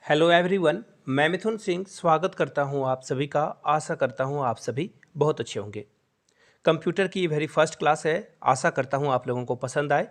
Hello everyone, मैं मिथुन सिंह स्वागत करता हूं आप सभी का। आशा करता हूं आप सभी बहुत अच्छे होंगे। कंप्यूटर की वेरी फर्स्ट क्लास है। आशा करता हूं आप लोगों को पसंद आए।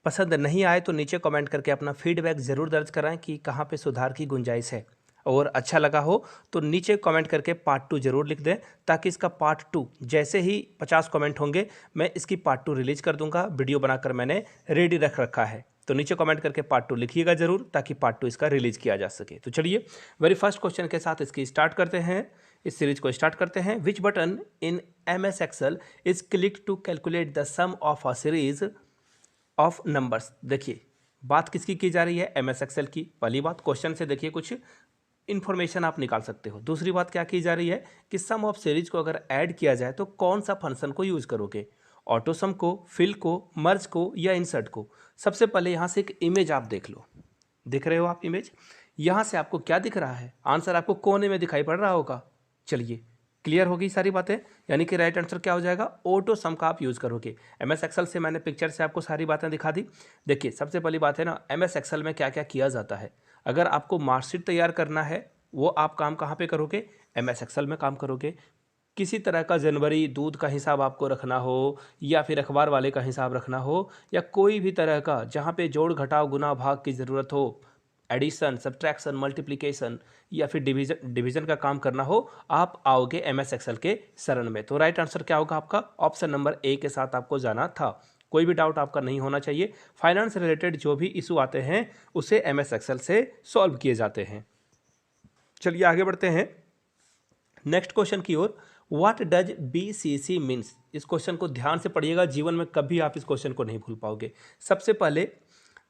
पसंद नहीं आए तो नीचे कमेंट करके अपना फीडबैक ज़रूर दर्ज कराएं कि कहां पे सुधार की गुंजाइश है। और अच्छा लगा हो तो नीचे कमेंट करके पार्ट 2 ज़रूर लिख दें, ताकि इसका पार्ट 2 जैसे ही 50 कमेंट होंगे मैं इसकी पार्ट 2 रिलीज़ कर दूंगा। वीडियो बनाकर मैंने रेडी रख रखा है, तो नीचे कमेंट करके पार्ट 2 लिखिएगा ज़रूर, ताकि पार्ट 2 इसका रिलीज़ किया जा सके। तो चलिए वेरी फर्स्ट क्वेश्चन के साथ इसकी स्टार्ट करते हैं, इस सीरीज को स्टार्ट करते हैं। Which button in MS Excel is click to calculate the sum of a series of numbers. देखिए बात किसकी की जा रही है, MS एक्सेल की। पहली बात, क्वेश्चन से देखिए कुछ इन्फॉर्मेशन आप निकाल सकते हो। दूसरी बात क्या की जा रही है कि सम ऑफ सीरीज को अगर ऐड किया जाए तो कौन सा फंक्शन को यूज करोगे, ऑटो सम को, फिल को, मर्ज को या इंसर्ट को। सबसे पहले यहाँ से एक इमेज आप देख लो। दिख रहे हो आप इमेज? यहाँ से आपको क्या दिख रहा है? आंसर आपको कोने में दिखाई पड़ रहा होगा। चलिए क्लियर होगी सारी बातें, यानी कि राइट आंसर क्या हो जाएगा, ऑटो सम का आप यूज़ करोगे। MS एक्सेल से मैंने पिक्चर से आपको सारी बातें दिखा दी। देखिए सबसे पहली बात है ना, MS एक्सेल में क्या क्या किया जाता है। अगर आपको मार्कशीट तैयार करना है, वो आप काम कहाँ पे करोगे, MS एक्सेल में काम करोगे। किसी तरह का जनवरी दूध का हिसाब आपको रखना हो, या फिर अखबार वाले का हिसाब रखना हो, या कोई भी तरह का जहाँ पे जोड़ घटाव गुना भाग की ज़रूरत हो, एडिशन सब्ट्रैक्शन मल्टीप्लिकेशन या फिर डिवीजन का काम करना हो, आप आओगे MS एक्सेल के शरण में। तो राइट आंसर क्या होगा आपका, ऑप्शन नंबर ए के साथ आपको जाना था। कोई भी डाउट आपका नहीं होना चाहिए। फाइनेंस रिलेटेड जो भी इशू आते हैं उसे MS एक्सेल से सॉल्व किए जाते हैं। चलिए आगे बढ़ते हैं नेक्स्ट क्वेश्चन की ओर। What does BCC means. इस क्वेश्चन को ध्यान से पढ़िएगा, जीवन में कभी आप इस क्वेश्चन को नहीं भूल पाओगे। सबसे पहले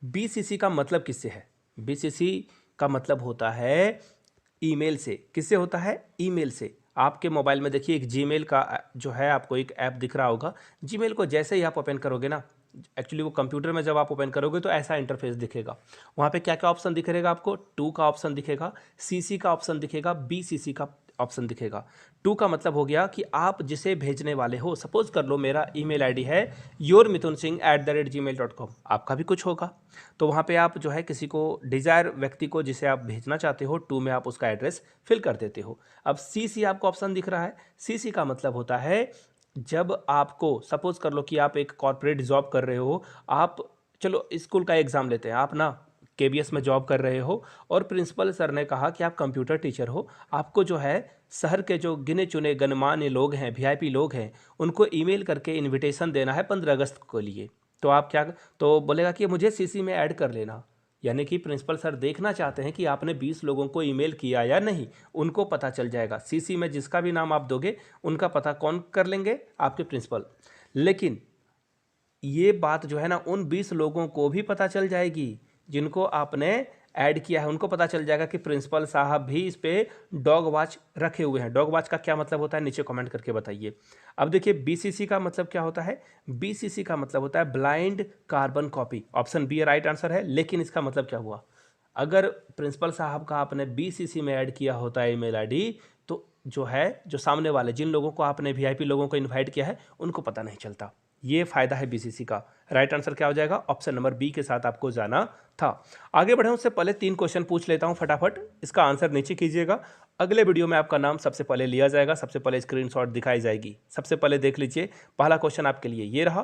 BCC का मतलब किससे है। BCC का मतलब होता है ईमेल से। किससे होता है, ईमेल से। आपके मोबाइल में देखिए एक जीमेल का जो है आपको एक ऐप दिख रहा होगा। जीमेल को जैसे ही आप ओपन करोगे ना, एक्चुअली वो कंप्यूटर में जब आप ओपन करोगे तो ऐसा इंटरफेस दिखेगा। वहाँ पे क्या क्या ऑप्शन दिखेगा आपको, 2 का ऑप्शन दिखेगा, CC का ऑप्शन दिखेगा, BCC का ऑप्शन दिखेगा। 2 का मतलब हो गया कि आप जिसे भेजने वाले हो। सपोज कर लो मेरा ईमेल आईडी है yourmithunsingh@gmail.com, आपका भी कुछ होगा। तो वहाँ पे आप जो है किसी को डिजायर व्यक्ति को जिसे आप भेजना चाहते हो, 2 में आप उसका एड्रेस फिल कर देते हो। अब CC आपको ऑप्शन दिख रहा है। CC का मतलब होता है जब आपको, सपोज कर लो कि आप एक कॉर्पोरेट जॉब कर रहे हो, आप चलो स्कूल का एग्ज़ाम लेते हैं, आप ना KBS में जॉब कर रहे हो और प्रिंसिपल सर ने कहा कि आप कंप्यूटर टीचर हो, आपको जो है शहर के जो गिने चुने गणमान्य लोग हैं, VIP लोग हैं, उनको ईमेल करके इनविटेशन देना है 15 अगस्त के लिए। तो आप क्या, तो बोलेगा कि मुझे CC में ऐड कर लेना। यानी कि प्रिंसिपल सर देखना चाहते हैं कि आपने 20 लोगों को ईमेल किया या नहीं, उनको पता चल जाएगा। CC में जिसका भी नाम आप दोगे उनका पता कौन कर लेंगे, आपके प्रिंसिपल। लेकिन ये बात जो है ना उन 20 लोगों को भी पता चल जाएगी जिनको आपने ऐड किया है। उनको पता चल जाएगा कि प्रिंसिपल साहब भी इस पे डॉग वॉच रखे हुए हैं। डॉग वॉच का क्या मतलब होता है, नीचे कमेंट करके बताइए। अब देखिए BCC का मतलब क्या होता है। BCC का मतलब होता है blind carbon copy. Option B right answer है। लेकिन इसका मतलब क्या हुआ, अगर प्रिंसिपल साहब का आपने BCC में ऐड किया होता है ईमेल आईडी, तो जो है जो सामने वाले जिन लोगों को आपने VIP लोगों को इन्वाइट किया है उनको पता नहीं चलता। ये फायदा है BCC का। राइट आंसर क्या हो जाएगा, ऑप्शन नंबर बी के साथ आपको जाना था। आगे बढ़े उससे पहले 3 क्वेश्चन पूछ लेता हूं फटाफट, इसका आंसर नीचे कीजिएगा। अगले वीडियो में आपका नाम सबसे पहले लिया जाएगा, सबसे पहले स्क्रीनशॉट दिखाई जाएगी। सबसे पहले देख लीजिए, पहला क्वेश्चन आपके लिए ये रहा।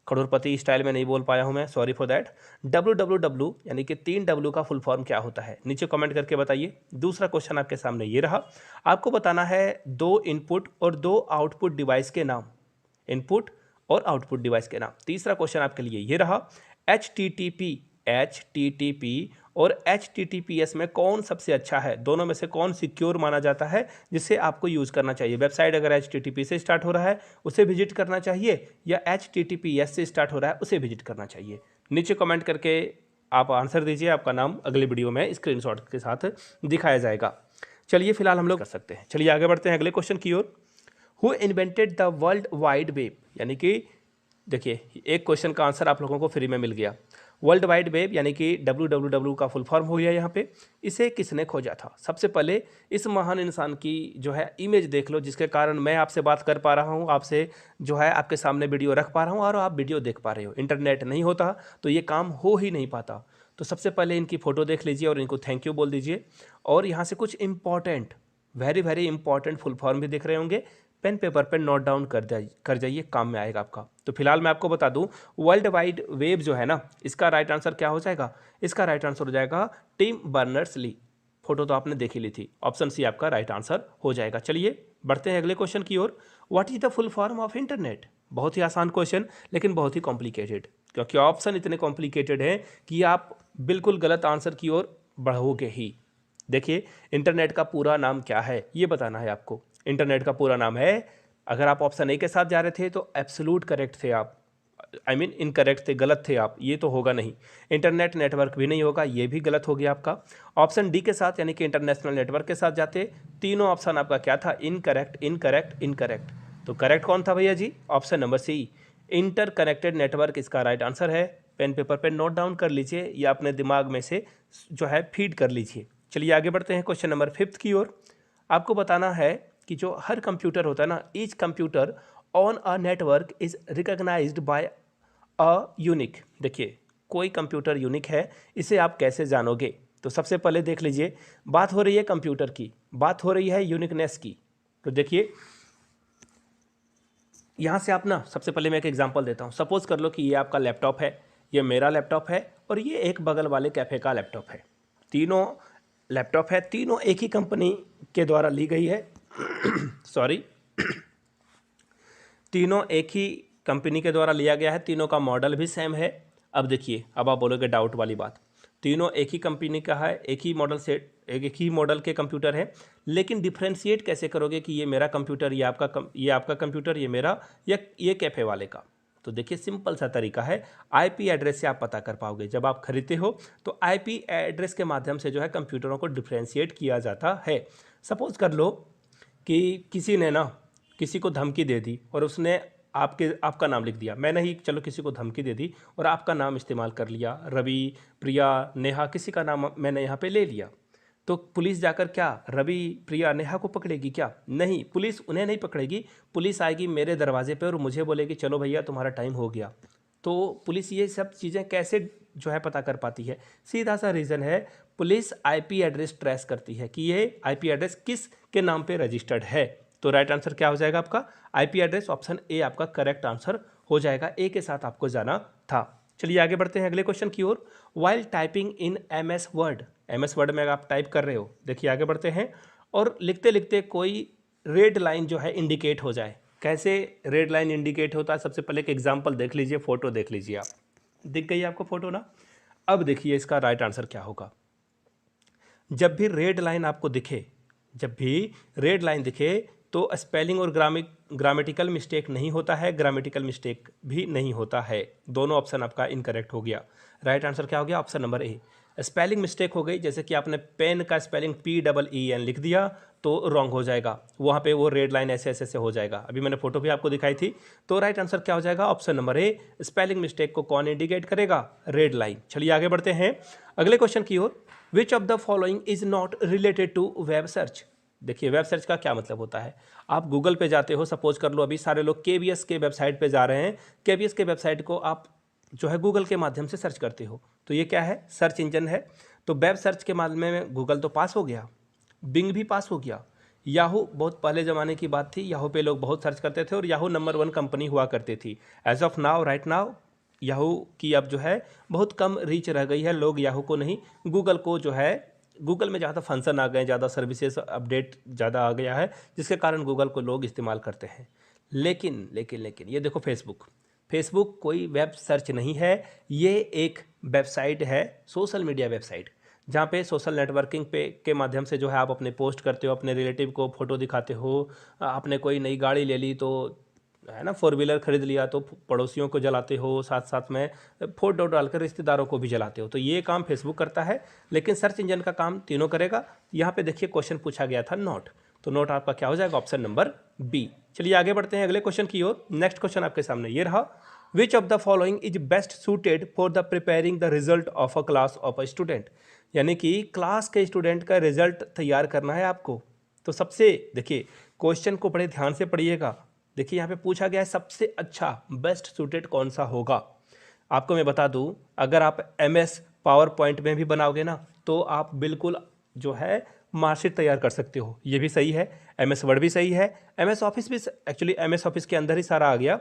करोड़पति स्टाइल में नहीं बोल पाया हूं मैं, सॉरी फॉर दैट। WWW यानी कि 3W का फुल फॉर्म क्या होता है, नीचे कमेंट करके बताइए। दूसरा क्वेश्चन आपके सामने ये रहा, आपको बताना है 2 इनपुट और 2 आउटपुट डिवाइस के नाम। इनपुट और आउटपुट डिवाइस के नाम। तीसरा क्वेश्चन आपके लिए ये रहा, HTTP और HTTPS में कौन सबसे अच्छा है, दोनों में से कौन सिक्योर माना जाता है जिसे आपको यूज़ करना चाहिए। वेबसाइट अगर HTTP से स्टार्ट हो रहा है उसे विजिट करना चाहिए, या HTTPS से स्टार्ट हो रहा है उसे विजिट करना चाहिए। नीचे कमेंट करके आप आंसर दीजिए, आपका नाम अगले वीडियो में स्क्रीनशॉट के साथ दिखाया जाएगा। चलिए फिलहाल हम लोग कर सकते हैं। चलिए आगे बढ़ते हैं अगले क्वेश्चन की ओर। Who invented the world wide web, यानी कि देखिए एक क्वेश्चन का आंसर आप लोगों को फ्री में मिल गया। वर्ल्ड वाइड वेब यानी कि WWW का फुल फॉर्म हो गया यहाँ पे। इसे किसने खोजा था। सबसे पहले इस महान इंसान की जो है इमेज देख लो, जिसके कारण मैं आपसे बात कर पा रहा हूँ, आपसे जो है आपके सामने वीडियो रख पा रहा हूँ और आप वीडियो देख पा रहे हो। इंटरनेट नहीं होता तो ये काम हो ही नहीं पाता। तो सबसे पहले इनकी फ़ोटो देख लीजिए और इनको थैंक यू बोल दीजिए। और यहाँ से कुछ important, very very important full form भी दिख रहे होंगे, पेन पेपर पे नोट डाउन कर जाइए, काम में आएगा आपका। तो फिलहाल मैं आपको बता दूं, वर्ल्ड वाइड वेब जो है ना, इसका राइट आंसर क्या हो जाएगा? इसका राइट आंसर हो जाएगा टिम बर्नर्स-ली। फोटो तो आपने देखी ली थी, ऑप्शन सी आपका राइट आंसर हो जाएगा। चलिए बढ़ते हैं अगले क्वेश्चन की ओर। What is the full form of internet? बहुत ही आसान क्वेश्चन, लेकिन बहुत ही कॉम्प्लिकेटेड, क्योंकि ऑप्शन इतने कॉम्प्लिकेटेड हैं कि आप बिल्कुल गलत आंसर की ओर बढ़ोगे ही। देखिए, इंटरनेट का पूरा नाम क्या है ये बताना है आपको। इंटरनेट का पूरा नाम है, अगर आप ऑप्शन ए के साथ जा रहे थे तो एब्सोल्यूट करेक्ट थे आप, आई मीन इनकरेक्ट थे, गलत थे आप, ये तो होगा नहीं। इंटरनेट नेटवर्क भी नहीं होगा, ये भी गलत हो गया आपका। ऑप्शन डी के साथ यानी कि इंटरनेशनल नेटवर्क के साथ जाते, तीनों ऑप्शन आपका क्या था? Incorrect, incorrect, incorrect. तो करेक्ट कौन था भैया जी? Option number C, interconnected network इसका राइट आंसर है। पेन पेपर पे नोट डाउन कर लीजिए या अपने दिमाग में से जो है फीड कर लीजिए। चलिए आगे बढ़ते हैं क्वेश्चन नंबर 5 की ओर। आपको बताना है कि जो हर कंप्यूटर होता है ना, each computer on a network is recognised by a unique. देखिए, कोई कंप्यूटर यूनिक है, इसे आप कैसे जानोगे? तो सबसे पहले देख लीजिए, बात हो रही है कंप्यूटर की, बात हो रही है यूनिकनेस की। तो देखिए यहाँ से आप ना, सबसे पहले मैं एक एग्जांपल देता हूँ। सपोज कर लो कि ये आपका लैपटॉप है, ये मेरा लैपटॉप है, और ये एक बगल वाले कैफ़े का लैपटॉप है। तीनों लैपटॉप है, तीनों एक ही कंपनी के द्वारा ली गई है सॉरी तीनों एक ही कंपनी के द्वारा लिया गया है, तीनों का मॉडल भी सेम है। अब देखिए, अब आप बोलोगे डाउट वाली बात, तीनों एक ही कंपनी का है, एक ही मॉडल से, एक ही मॉडल के कंप्यूटर है, लेकिन डिफ्रेंशिएट कैसे करोगे कि ये मेरा कंप्यूटर, ये आपका कंप्यूटर, ये मेरा, या ये कैफ़े वाले का? तो देखिए, सिंपल सा तरीका है, आईपी एड्रेस से आप पता कर पाओगे। जब आप खरीदते हो तो आईपी एड्रेस के माध्यम से जो है कंप्यूटरों को डिफ्रेंशिएट किया जाता है। सपोज कर लो कि किसी ने ना किसी को धमकी दे दी और उसने आपका नाम लिख दिया। मैंने ही चलो किसी को धमकी दे दी और आपका नाम इस्तेमाल कर लिया, रवि, प्रिया, नेहा, किसी का नाम मैंने यहाँ पे ले लिया। तो पुलिस जाकर क्या रवि, प्रिया, नेहा को पकड़ेगी क्या? नहीं, पुलिस उन्हें नहीं पकड़ेगी। पुलिस आएगी मेरे दरवाजे पे और मुझे बोलेगी चलो भैया तुम्हारा टाइम हो गया। तो पुलिस ये सब चीज़ें कैसे जो है पता कर पाती है? सीधा सा रीज़न है, पुलिस आईपी एड्रेस ट्रेस करती है कि ये आईपी एड्रेस किस के नाम पे रजिस्टर्ड है। तो राइट आंसर क्या हो जाएगा आपका? आईपी एड्रेस, ऑप्शन ए आपका करेक्ट आंसर हो जाएगा। ए के साथ आपको जाना था। चलिए आगे बढ़ते हैं अगले क्वेश्चन की ओर। While typing in MS Word, MS Word में आप टाइप कर रहे हो, देखिए आगे बढ़ते हैं, और लिखते लिखते कोई रेड लाइन जो है इंडिकेट हो जाए। कैसे रेड लाइन इंडिकेट होता है? सबसे पहले एक एग्जांपल देख लीजिए, फोटो देख लीजिए आप, दिख गई आपको फोटो ना? अब देखिए इसका राइट आंसर क्या होगा। जब भी रेड लाइन आपको दिखे, जब भी रेड लाइन दिखे तो स्पेलिंग और ग्रामेटिकल मिस्टेक नहीं होता है, ग्रामेटिकल मिस्टेक भी नहीं होता है। दोनों ऑप्शन आपका इनकरेक्ट हो गया। राइट आंसर क्या हो गया? Option number A. Spelling mistake हो गई, जैसे कि आपने पेन का स्पेलिंग PEEN लिख दिया तो रॉन्ग हो जाएगा, वहाँ पे वो रेड लाइन ऐसे ऐसे हो जाएगा। अभी मैंने फोटो भी आपको दिखाई थी। तो राइट आंसर क्या हो जाएगा? Option number A. Spelling mistake को कौन इंडिकेट करेगा? Red line. चलिए आगे बढ़ते हैं अगले क्वेश्चन की ओर। Which of the following is not related to web search? देखिए, वेब सर्च का क्या मतलब होता है? आप गूगल पे जाते हो, सपोज कर लो अभी सारे लोग KBS के वेबसाइट पे जा रहे हैं, KBS के वेबसाइट को आप जो है गूगल के माध्यम से सर्च करते हो, तो ये क्या है? सर्च इंजन है। तो वेब सर्च के माध्यम में गूगल तो पास हो गया, बिंग भी पास हो गया, याहू बहुत पहले ज़माने की बात थी, याहू पे लोग बहुत सर्च करते थे और याहू नंबर 1 कंपनी हुआ करती थी। As of now, right now, Yahoo की अब जो है बहुत कम रीच रह गई है, लोग याहू को नहीं, गूगल को जो है, गूगल में ज़्यादा फंक्शन आ गए, ज़्यादा सर्विसेज अपडेट ज़्यादा आ गया है, जिसके कारण गूगल को लोग इस्तेमाल करते हैं। लेकिन लेकिन लेकिन ये देखो, फेसबुक कोई वेब सर्च नहीं है, ये एक वेबसाइट है, सोशल मीडिया वेबसाइट, जहाँ पे सोशल नेटवर्किंग पे के माध्यम से जो है आप अपने पोस्ट करते हो, अपने रिलेटिव को फ़ोटो दिखाते हो, आपने कोई नई गाड़ी ले ली तो है ना, 4 व्हीलर खरीद लिया तो पड़ोसियों को जलाते हो, साथ साथ में फोटो डालकर रिश्तेदारों को भी जलाते हो। तो ये काम फेसबुक करता है, लेकिन सर्च इंजन का काम तीनों करेगा। यहाँ पे देखिए क्वेश्चन पूछा गया था नोट, तो नोट आपका क्या हो जाएगा? Option number B. चलिए आगे बढ़ते हैं अगले क्वेश्चन की ओर। नेक्स्ट क्वेश्चन आपके सामने ये रहा। विच of the following is best suited for the preparing the result of a class of a student? यानी कि क्लास के स्टूडेंट का रिजल्ट तैयार करना है आपको। तो सबसे देखिए, क्वेश्चन को बड़े ध्यान से पढ़िएगा। देखिए यहाँ पे पूछा गया है सबसे अच्छा, बेस्ट सूटेड कौन सा होगा। आपको मैं बता दूं, अगर आप MS पावर पॉइंट में भी बनाओगे ना तो आप बिल्कुल जो है मार्कशीट तैयार कर सकते हो। ये भी सही है, एमएस वर्ड भी सही है, एमएस ऑफिस भी, एक्चुअली एमएस ऑफिस के अंदर ही सारा आ गया,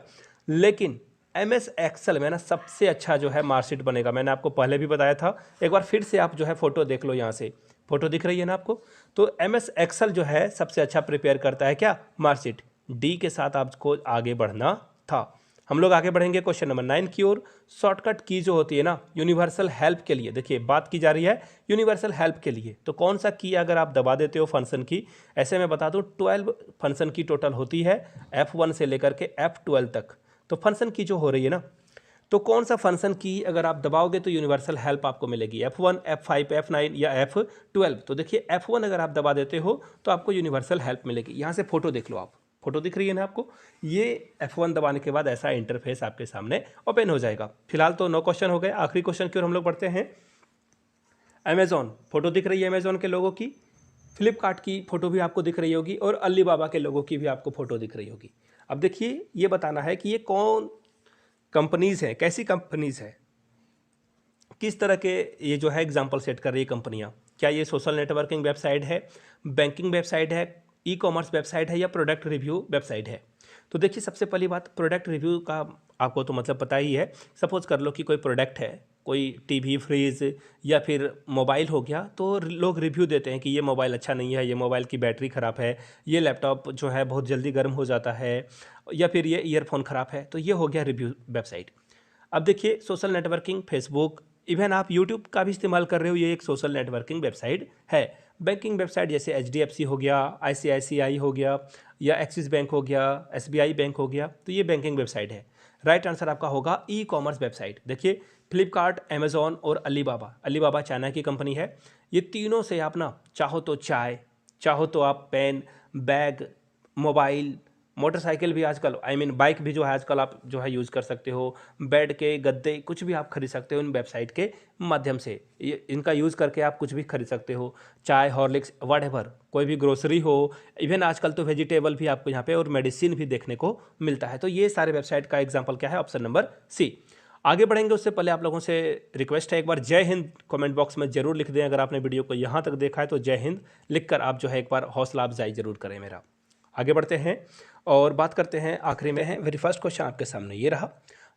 लेकिन एमएस एक्सेल में ना सबसे अच्छा जो है मार्कशीट बनेगा। मैंने आपको पहले भी बताया था, एक बार फिर से आप जो है फोटो देख लो, यहाँ से फोटो दिख रही है ना आपको। तो एमएस एक्सेल जो है सबसे अच्छा प्रिपेयर करता है क्या, मार्कशीट। डी के साथ आपको आगे बढ़ना था। हम लोग आगे बढ़ेंगे क्वेश्चन नंबर 9 की ओर। शॉर्टकट की जो होती है ना यूनिवर्सल हेल्प के लिए, देखिए बात की जा रही है यूनिवर्सल हेल्प के लिए, तो कौन सा की अगर आप दबा देते हो फंक्शन की, ऐसे मैं बता दूं 12 फंक्शन की टोटल होती है F1 से लेकर के F12 तक। तो फंक्शन की जो हो रही है ना, तो कौन सा फंक्शन की अगर आप दबाओगे तो यूनिवर्सल हेल्प आपको मिलेगी, F1, F5, F9 या F12। तो देखिए F1 अगर आप दबा देते हो तो आपको यूनिवर्सल हेल्प मिलेगी। यहाँ से फोटो देख लो आप, फोटो दिख रही है ना आपको, ये F1 दबाने के बाद ऐसा इंटरफेस आपके सामने ओपन हो जाएगा। फिलहाल तो 9 क्वेश्चन हो गए, आखिरी क्वेश्चन की ओर हम लोग बढ़ते हैं। अमेजॉन, फोटो दिख रही है अमेजॉन के लोगों की, फ्लिपकार्ट की फोटो भी आपको दिख रही होगी, और अलीबाबा के लोगों की भी आपको फोटो दिख रही होगी। अब देखिए ये बताना है कि ये कौन कंपनीज हैं, कैसी कंपनीज हैं, किस तरह के ये जो है एग्जाम्पल सेट कर रही है कंपनियां। क्या ये सोशल नेटवर्किंग वेबसाइट है, बैंकिंग वेबसाइट है, ई कॉमर्स वेबसाइट है, या प्रोडक्ट रिव्यू वेबसाइट है। तो देखिए सबसे पहली बात, प्रोडक्ट रिव्यू का आपको तो मतलब पता ही है। सपोज कर लो कि कोई प्रोडक्ट है, कोई टीवी, फ्रिज या फिर मोबाइल हो गया, तो लोग रिव्यू देते हैं कि ये मोबाइल अच्छा नहीं है, ये मोबाइल की बैटरी ख़राब है, ये लैपटॉप जो है बहुत जल्दी गर्म हो जाता है, या फिर ये ईयरफोन ख़राब है। तो ये हो गया रिव्यू वेबसाइट। अब देखिए सोशल नेटवर्किंग, फेसबुक, इवन आप यूट्यूब का भी इस्तेमाल कर रहे हो, ये एक सोशल नेटवर्किंग वेबसाइट है। बैंकिंग वेबसाइट जैसे HDFC हो गया, ICICI हो गया, या एक्सिस बैंक हो गया, SBI बैंक हो गया, तो ये बैंकिंग वेबसाइट है। राइट आंसर आपका होगा ई कॉमर्स वेबसाइट। देखिए फ्लिपकार्ट, अमेजॉन और अलीबाबा, अलीबाबा चाइना की कंपनी है, ये तीनों से आप ना चाहो तो चाय, चाहो तो आप पेन, बैग, मोबाइल, मोटरसाइकिल भी आजकल, बाइक भी जो है आजकल आप जो है यूज़ कर सकते हो, बेड के गद्दे कुछ भी आप खरीद सकते हो इन वेबसाइट के माध्यम से। ये इनका यूज़ करके आप कुछ भी खरीद सकते हो, चाय, हॉर्लिक्स, व्हाटएवर, कोई भी ग्रोसरी हो, इवन आजकल तो वेजिटेबल भी आपको यहाँ पे और मेडिसिन भी देखने को मिलता है। तो ये सारे वेबसाइट का एग्जाम्पल क्या है, ऑप्शन नंबर सी। आगे बढ़ेंगे उससे पहले आप लोगों से रिक्वेस्ट है, एक बार जय हिंद कमेंट बॉक्स में जरूर लिख दें। अगर आपने वीडियो को यहाँ तक देखा है तो जय हिंद लिखकर आप जो है एक बार हौसला अफजाई जरूर करें मेरा। आगे बढ़ते हैं और बात करते हैं, आखिरी में है वेरी फर्स्ट क्वेश्चन आपके सामने ये रहा,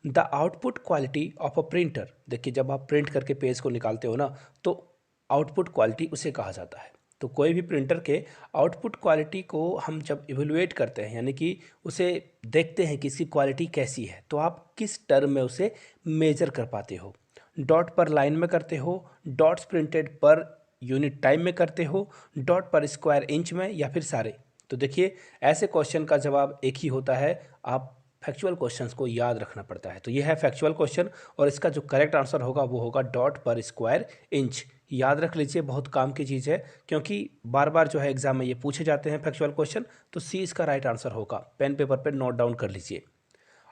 the output quality of a printer. देखिए जब आप प्रिंट करके पेज को निकालते हो ना, तो आउटपुट क्वालिटी उसे कहा जाता है। तो कोई भी प्रिंटर के आउटपुट क्वालिटी को हम जब इवेलुएट करते हैं, यानी कि उसे देखते हैं कि इसकी क्वालिटी कैसी है, तो आप किस टर्म में उसे मेजर कर पाते हो। डॉट पर लाइन में करते हो, dots printed per unit time में करते हो, डॉट पर स्क्वायर इंच में, या फिर सारे। तो देखिए ऐसे क्वेश्चन का जवाब एक ही होता है, आप फैक्चुअल क्वेश्चंस को याद रखना पड़ता है। तो ये है फैक्चुअल क्वेश्चन, और इसका जो करेक्ट आंसर होगा वो होगा डॉट पर स्क्वायर इंच। याद रख लीजिए, बहुत काम की चीज़ है, क्योंकि बार बार जो है एग्जाम में ये पूछे जाते हैं फैक्चुअल क्वेश्चन। तो सी इसका राइट आंसर होगा, पेन पेपर पर नोट डाउन कर लीजिए।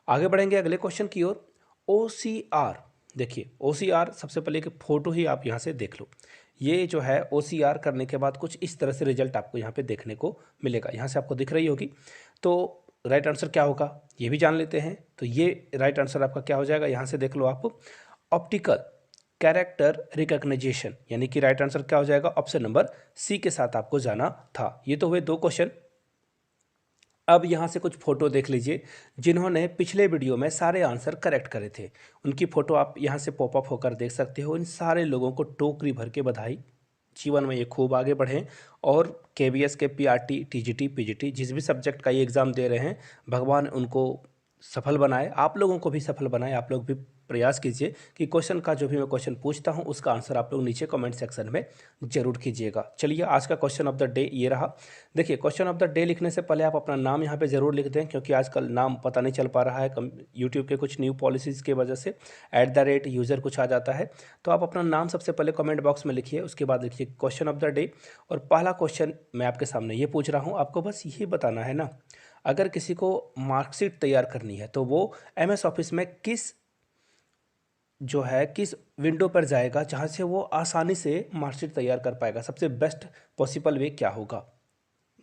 आगे बढ़ेंगे अगले क्वेश्चन की ओर। OCR, देखिए OCR सबसे पहले एक फ़ोटो ही आप यहाँ से देख लो। ये जो है OCR करने के बाद कुछ इस तरह से रिजल्ट आपको यहाँ पे देखने को मिलेगा, यहाँ से आपको दिख रही होगी। तो राइट आंसर क्या होगा ये भी जान लेते हैं। तो ये राइट आंसर आपका क्या हो जाएगा, यहाँ से देख लो आप, ऑप्टिकल कैरेक्टर रिकग्निशन, यानी कि राइट आंसर क्या हो जाएगा, ऑप्शन नंबर सी के साथ आपको जाना था। ये तो हुए 2 क्वेश्चन। अब यहाँ से कुछ फ़ोटो देख लीजिए, जिन्होंने पिछले वीडियो में सारे आंसर करेक्ट करे थे, उनकी फ़ोटो आप यहाँ से पॉपअप होकर देख सकते हो। इन सारे लोगों को टोकरी भर के बधाई, जीवन में ये खूब आगे बढ़ें, और KVS के PRT, TGT, PGT जिस भी सब्जेक्ट का ये एग्ज़ाम दे रहे हैं, भगवान उनको सफल बनाए, आप लोगों को भी सफल बनाए। आप लोग भी प्रयास कीजिए कि क्वेश्चन का जो भी मैं क्वेश्चन पूछता हूं उसका आंसर आप लोग नीचे कमेंट सेक्शन में जरूर कीजिएगा। चलिए आज का क्वेश्चन ऑफ द डे ये रहा। देखिए क्वेश्चन ऑफ द डे लिखने से पहले आप अपना नाम यहाँ पे ज़रूर लिख दें, क्योंकि आजकल नाम पता नहीं चल पा रहा है, यूट्यूब के कुछ न्यू पॉलिसीज़ की वजह से @यूज़र कुछ आ जाता है। तो आप अपना नाम सबसे पहले कमेंट बॉक्स में लिखिए, उसके बाद लिखिए क्वेश्चन ऑफ द डे। और पहला क्वेश्चन मैं आपके सामने ये पूछ रहा हूँ, आपको बस ये बताना है ना, अगर किसी को मार्कशीट तैयार करनी है तो वो MS ऑफिस में किस विंडो पर जाएगा जहां से वो आसानी से मार्कशीट तैयार कर पाएगा, सबसे बेस्ट पॉसिबल वे क्या होगा,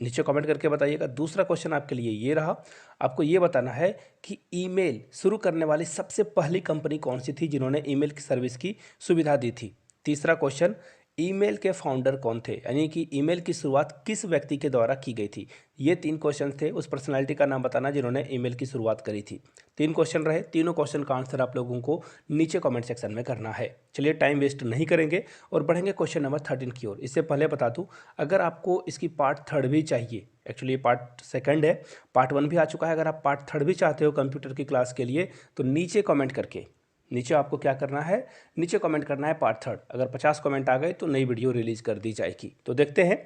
नीचे कमेंट करके बताइएगा। दूसरा क्वेश्चन आपके लिए ये रहा, आपको ये बताना है कि ईमेल शुरू करने वाली सबसे पहली कंपनी कौन सी थी जिन्होंने ईमेल की सर्विस की सुविधा दी थी। तीसरा क्वेश्चन, ईमेल के फाउंडर कौन थे, यानी कि ईमेल की शुरुआत किस व्यक्ति के द्वारा की गई थी। ये 3 क्वेश्चन थे, उस पर्सनालिटी का नाम बताना जिन्होंने ईमेल की शुरुआत करी थी। 3 क्वेश्चन रहे, तीनों क्वेश्चन का आंसर आप लोगों को नीचे कमेंट सेक्शन में करना है। चलिए टाइम वेस्ट नहीं करेंगे और बढ़ेंगे क्वेश्चन नंबर 13 की ओर। इससे पहले बता दूं, अगर आपको इसकी पार्ट 3 भी चाहिए, एक्चुअली ये पार्ट 2 है, पार्ट 1 भी आ चुका है, अगर आप पार्ट 3 भी चाहते हो कंप्यूटर की क्लास के लिए तो नीचे कमेंट करके, नीचे आपको क्या करना है, नीचे कमेंट करना है पार्ट 3। अगर 50 कमेंट आ गए तो नई वीडियो रिलीज कर दी जाएगी। तो देखते हैं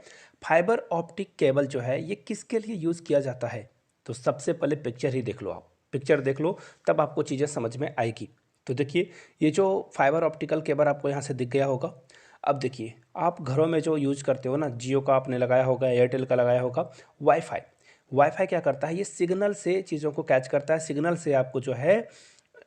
फाइबर ऑप्टिक केबल जो है ये किसके लिए यूज़ किया जाता है। तो सबसे पहले पिक्चर ही देख लो, आप पिक्चर देख लो तब आपको चीज़ें समझ में आएगी। तो देखिए ये जो फाइबर ऑप्टिकल केबल आपको यहाँ से दिख गया होगा। अब देखिए आप घरों में जो यूज करते हो ना, जियो का आपने लगाया होगा, एयरटेल का लगाया होगा, वाईफाई। वाईफाई क्या करता है, ये सिग्नल से चीज़ों को कैच करता है, सिग्नल से आपको जो है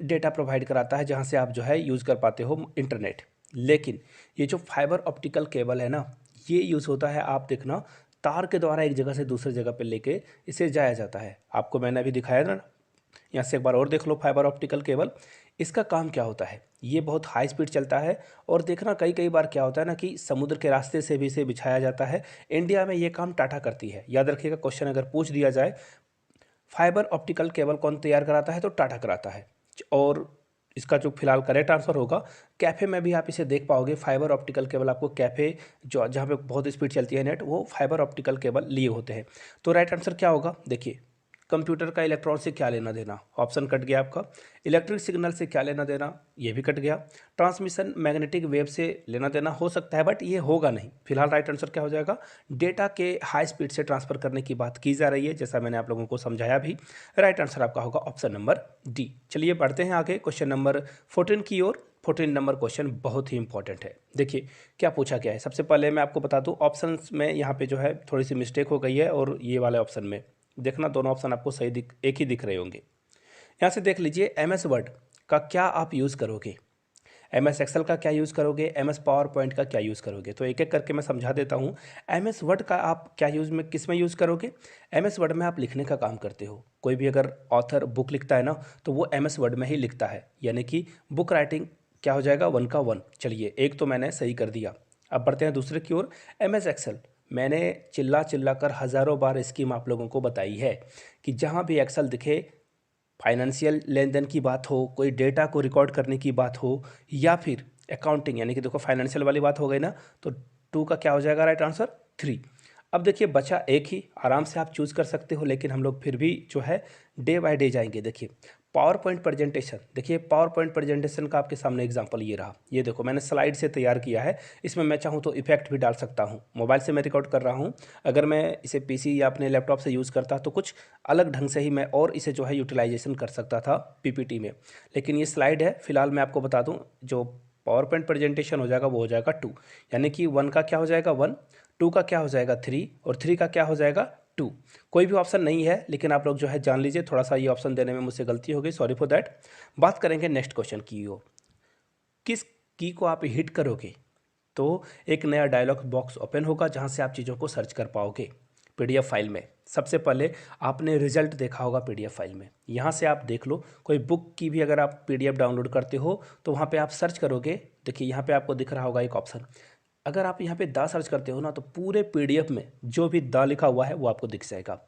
डेटा प्रोवाइड कराता है, जहाँ से आप जो है यूज़ कर पाते हो इंटरनेट। लेकिन ये जो फाइबर ऑप्टिकल केबल है ना, ये यूज़ होता है, आप देखना, तार के द्वारा एक जगह से दूसरी जगह पे लेके इसे जाया जाता है। आपको मैंने अभी दिखाया ना, यहाँ से एक बार और देख लो फाइबर ऑप्टिकल केबल। इसका काम क्या होता है, ये बहुत हाई स्पीड चलता है और देखना कई कई बार क्या होता है ना कि समुद्र के रास्ते से भी इसे बिछाया जाता है। इंडिया में ये काम टाटा करती है, याद रखिएगा, क्वेश्चन अगर पूछ दिया जाए फाइबर ऑप्टिकल केबल कौन तैयार कराता है तो टाटा कराता है। और इसका जो फिलहाल करेक्ट आंसर होगा, कैफ़े में भी आप इसे देख पाओगे, फाइबर ऑप्टिकल केबल आपको कैफ़े जो जहाँ पे बहुत स्पीड चलती है नेट, वो फाइबर ऑप्टिकल केबल लिए होते हैं। तो राइट आंसर क्या होगा, देखिए कंप्यूटर का इलेक्ट्रॉन से क्या लेना देना, ऑप्शन कट गया आपका। इलेक्ट्रिक सिग्नल से क्या लेना देना, ये भी कट गया। ट्रांसमिशन मैग्नेटिक वेव से लेना देना हो सकता है बट ये होगा नहीं। फिलहाल राइट आंसर क्या हो जाएगा, डेटा के हाई स्पीड से ट्रांसफर करने की बात की जा रही है, जैसा मैंने आप लोगों को समझाया भी। राइट आंसर आपका होगा ऑप्शन नंबर डी। चलिए बढ़ते हैं आगे क्वेश्चन नंबर 14 की ओर। 14 नंबर क्वेश्चन बहुत ही इंपॉर्टेंट है। देखिए क्या पूछा गया है, सबसे पहले मैं आपको बता दूं, ऑप्शंस में यहाँ पे जो है थोड़ी सी मिस्टेक हो गई है और ये वाले ऑप्शन में देखना दोनों ऑप्शन आपको सही एक ही दिख रहे होंगे। यहाँ से देख लीजिए, एम एस वर्ड का क्या आप यूज़ करोगे, एम एस एक्सेल का क्या यूज़ करोगे, एम एस पावर पॉइंट का क्या यूज़ करोगे। तो एक एक करके मैं समझा देता हूँ। एम एस वर्ड का आप क्या यूज़ में, किस में यूज़ करोगे, एम एस वर्ड में आप लिखने का काम करते हो। कोई भी अगर ऑथर बुक लिखता है ना तो वो एम एस वर्ड में ही लिखता है, यानी कि बुक राइटिंग क्या हो जाएगा, 1 का 1। चलिए एक तो मैंने सही कर दिया। अब बढ़ते हैं दूसरे की ओर। एम एस एक्सेल, मैंने चिल्ला चिल्ला कर हज़ारों बार स्कीम आप लोगों को बताई है कि जहाँ भी एक्सेल दिखे, फाइनेंशियल लेन देन की बात हो, कोई डेटा को रिकॉर्ड करने की बात हो, या फिर अकाउंटिंग, यानी कि देखो फाइनेंशियल वाली बात हो गई ना, तो 2 का क्या हो जाएगा राइट आंसर, 3। अब देखिए बचा एक ही, आराम से आप चूज़ कर सकते हो, लेकिन हम लोग फिर भी जो है डे बाय डे जाएंगे। देखिए पावर पॉइंट प्रेजेंटेशन, देखिए पावर पॉइंट प्रेजेंटेशन का आपके सामने एग्जांपल ये रहा, ये देखो मैंने स्लाइड से तैयार किया है। इसमें मैं चाहूँ तो इफेक्ट भी डाल सकता हूँ। मोबाइल से मैं रिकॉर्ड कर रहा हूँ, अगर मैं इसे पीसी या अपने लैपटॉप से यूज़ करता तो कुछ अलग ढंग से ही मैं और इसे जो है यूटिलाइजेशन कर सकता था पीपीटी में। लेकिन ये स्लाइड है, फिलहाल मैं आपको बता दूँ, जो पावर पॉइंट प्रेजेंटेशन हो जाएगा वो हो जाएगा 2, यानी कि 1 का क्या हो जाएगा 1, 2 का क्या हो जाएगा 3 और 3 का क्या हो जाएगा 2। कोई भी ऑप्शन नहीं है, लेकिन आप लोग जो है जान लीजिए, थोड़ा सा ये ऑप्शन देने में मुझसे गलती हो गई, सॉरी फॉर दैट। बात करेंगे नेक्स्ट क्वेश्चन की ओर। किस की को आप हिट करोगे तो एक नया डायलॉग बॉक्स ओपन होगा जहां से आप चीज़ों को सर्च कर पाओगे पीडीएफ फाइल में। सबसे पहले आपने रिजल्ट देखा होगा पीडीएफ फाइल में, यहाँ से आप देख लो, कोई बुक की भी अगर आप पीडीएफ डाउनलोड करते हो तो वहाँ पे आप सर्च करोगे। देखिए यहाँ पे आपको दिख रहा होगा एक ऑप्शन, अगर आप यहाँ पे दा सर्च करते हो ना तो पूरे पीडीएफ में जो भी दा लिखा हुआ है वो आपको दिख जाएगा।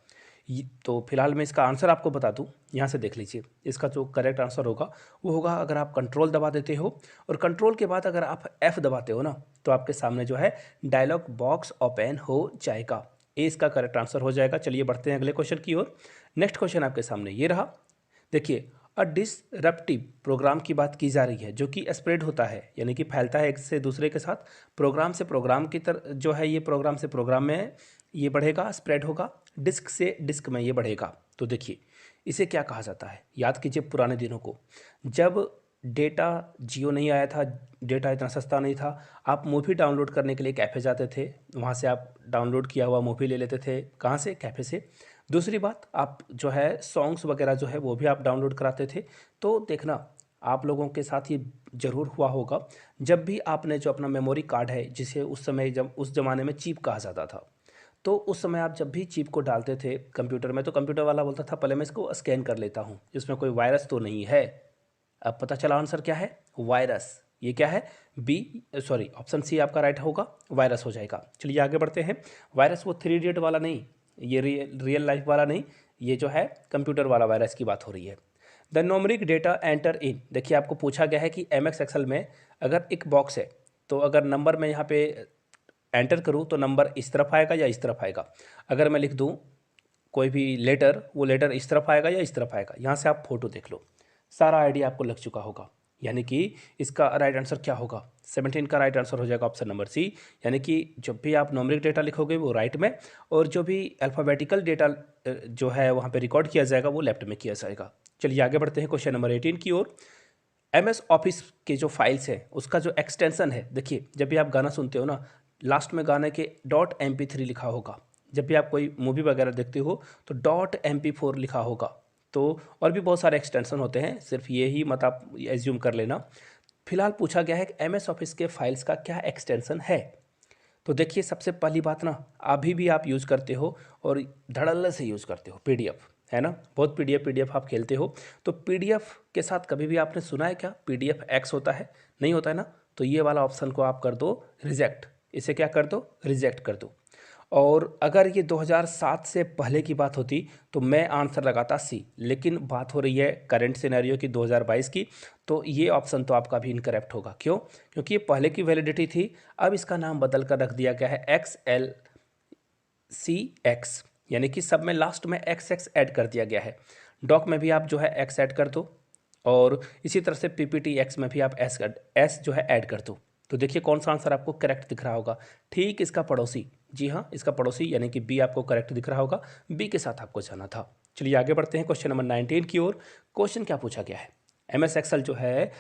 तो फिलहाल मैं इसका आंसर आपको बता दूं, यहाँ से देख लीजिए, इसका जो करेक्ट आंसर होगा वो होगा, अगर आप कंट्रोल दबा देते हो और कंट्रोल के बाद अगर आप F दबाते हो ना तो आपके सामने जो है डायलॉग बॉक्स ओपन हो जाएगा। ए इसका करेक्ट आंसर हो जाएगा। चलिए बढ़ते हैं अगले क्वेश्चन की ओर। नेक्स्ट क्वेश्चन आपके सामने ये रहा। देखिए अ डिसरप्टिव प्रोग्राम की बात की जा रही है जो कि स्प्रेड होता है, यानी कि फैलता है एक से दूसरे के साथ, प्रोग्राम से प्रोग्राम की तरह जो है, ये प्रोग्राम से प्रोग्राम में ये बढ़ेगा, स्प्रेड होगा, डिस्क से डिस्क में ये बढ़ेगा। तो देखिए इसे क्या कहा जाता है, याद कीजिए पुराने दिनों को, जब डेटा जियो नहीं आया था, डेटा इतना सस्ता नहीं था, आप मूवी डाउनलोड करने के लिए कैफ़े जाते थे, वहाँ से आप डाउनलोड किया हुआ मूवी ले लेते थे, कहाँ से, कैफ़े से। दूसरी बात, आप जो है सॉन्ग्स वगैरह जो है वो भी आप डाउनलोड कराते थे। तो देखना आप लोगों के साथ ये ज़रूर हुआ होगा, जब भी आपने जो अपना मेमोरी कार्ड है, जिसे उस समय, जब उस ज़माने में चिप कहा जाता था, तो उस समय आप जब भी चिप को डालते थे कंप्यूटर में तो कंप्यूटर वाला बोलता था पहले मैं इसको स्कैन कर लेता हूँ, इसमें कोई वायरस तो नहीं है। अब पता चला आंसर क्या है, वायरस। ये क्या है, बी सॉरी ऑप्शन सी आपका राइट होगा, वायरस हो जाएगा। चलिए आगे बढ़ते हैं। वायरस वो 3 इडियट वाला नहीं, ये रियल लाइफ वाला नहीं, ये जो है कंप्यूटर वाला वायरस की बात हो रही है। द न्यूमेरिक डेटा एंटर इन, देखिए आपको पूछा गया है कि MS एक्सेल में अगर एक बॉक्स है तो अगर नंबर मैं यहाँ पे एंटर करूँ तो नंबर इस तरफ आएगा या इस तरफ आएगा। अगर मैं लिख दूँ कोई भी लेटर, वो लेटर इस तरफ आएगा या इस तरफ आएगा। यहाँ से आप फोटो देख लो, सारा आइडिया आपको लग चुका होगा। यानी कि इसका राइट आंसर क्या होगा, 17 का राइट आंसर हो जाएगा ऑप्शन नंबर सी। यानी कि जब भी आप न्यूमेरिक डेटा लिखोगे वो राइट में, और जो भी अल्फ़ाबेटिकल डेटा जो है वहाँ पे रिकॉर्ड किया जाएगा वो लेफ्ट में किया जाएगा। चलिए आगे बढ़ते हैं क्वेश्चन नंबर 18 की ओर। MS ऑफिस के जो फाइल्स है उसका जो एक्सटेंशन है, देखिए जब भी आप गाना सुनते हो ना, लास्ट में गाने के .mp3 लिखा होगा। जब भी आप कोई मूवी वगैरह देखते हो तो .mp4 लिखा होगा। तो और भी बहुत सारे एक्सटेंशन होते हैं, सिर्फ ये ही मत आप एज्यूम कर लेना। फिलहाल पूछा गया है कि MS ऑफिस के फाइल्स का क्या एक्सटेंशन है। तो देखिए सबसे पहली बात ना, अभी भी आप यूज़ करते हो और धड़ल्ले से यूज़ करते हो PDF, है ना, बहुत PDF आप खेलते हो। तो PDF के साथ कभी भी आपने सुना है क्या PDF X होता है, नहीं होता है ना। तो ये वाला ऑप्शन को आप कर दो रिजेक्ट, इसे क्या कर दो, रिजेक्ट कर दो। और अगर ये 2007 से पहले की बात होती तो मैं आंसर लगाता सी, लेकिन बात हो रही है करंट सिनेरियो की 2022 की, तो ये ऑप्शन तो आपका भी इनकरेक्ट होगा। क्यों, क्योंकि ये पहले की वैलिडिटी थी, अब इसका नाम बदल कर रख दिया गया है XLCX, यानी कि सब में लास्ट में XX ऐड कर दिया गया है। डॉक में भी आप जो है X ऐड कर दो, और इसी तरह से PPTX में भी आप S जो है ऐड कर दो। तो देखिए कौन सा आंसर आपको करेक्ट दिख रहा होगा, ठीक इसका पड़ोसी, जी हाँ इसका पड़ोसी यानी कि बी आपको करेक्ट दिख रहा होगा, बी के साथ आपको जाना था। चलिए आगे बढ़ते हैं क्वेश्चन नंबर 19 की ओर। क्वेश्चन क्या पूछा गया है, MS एक्सेल जो है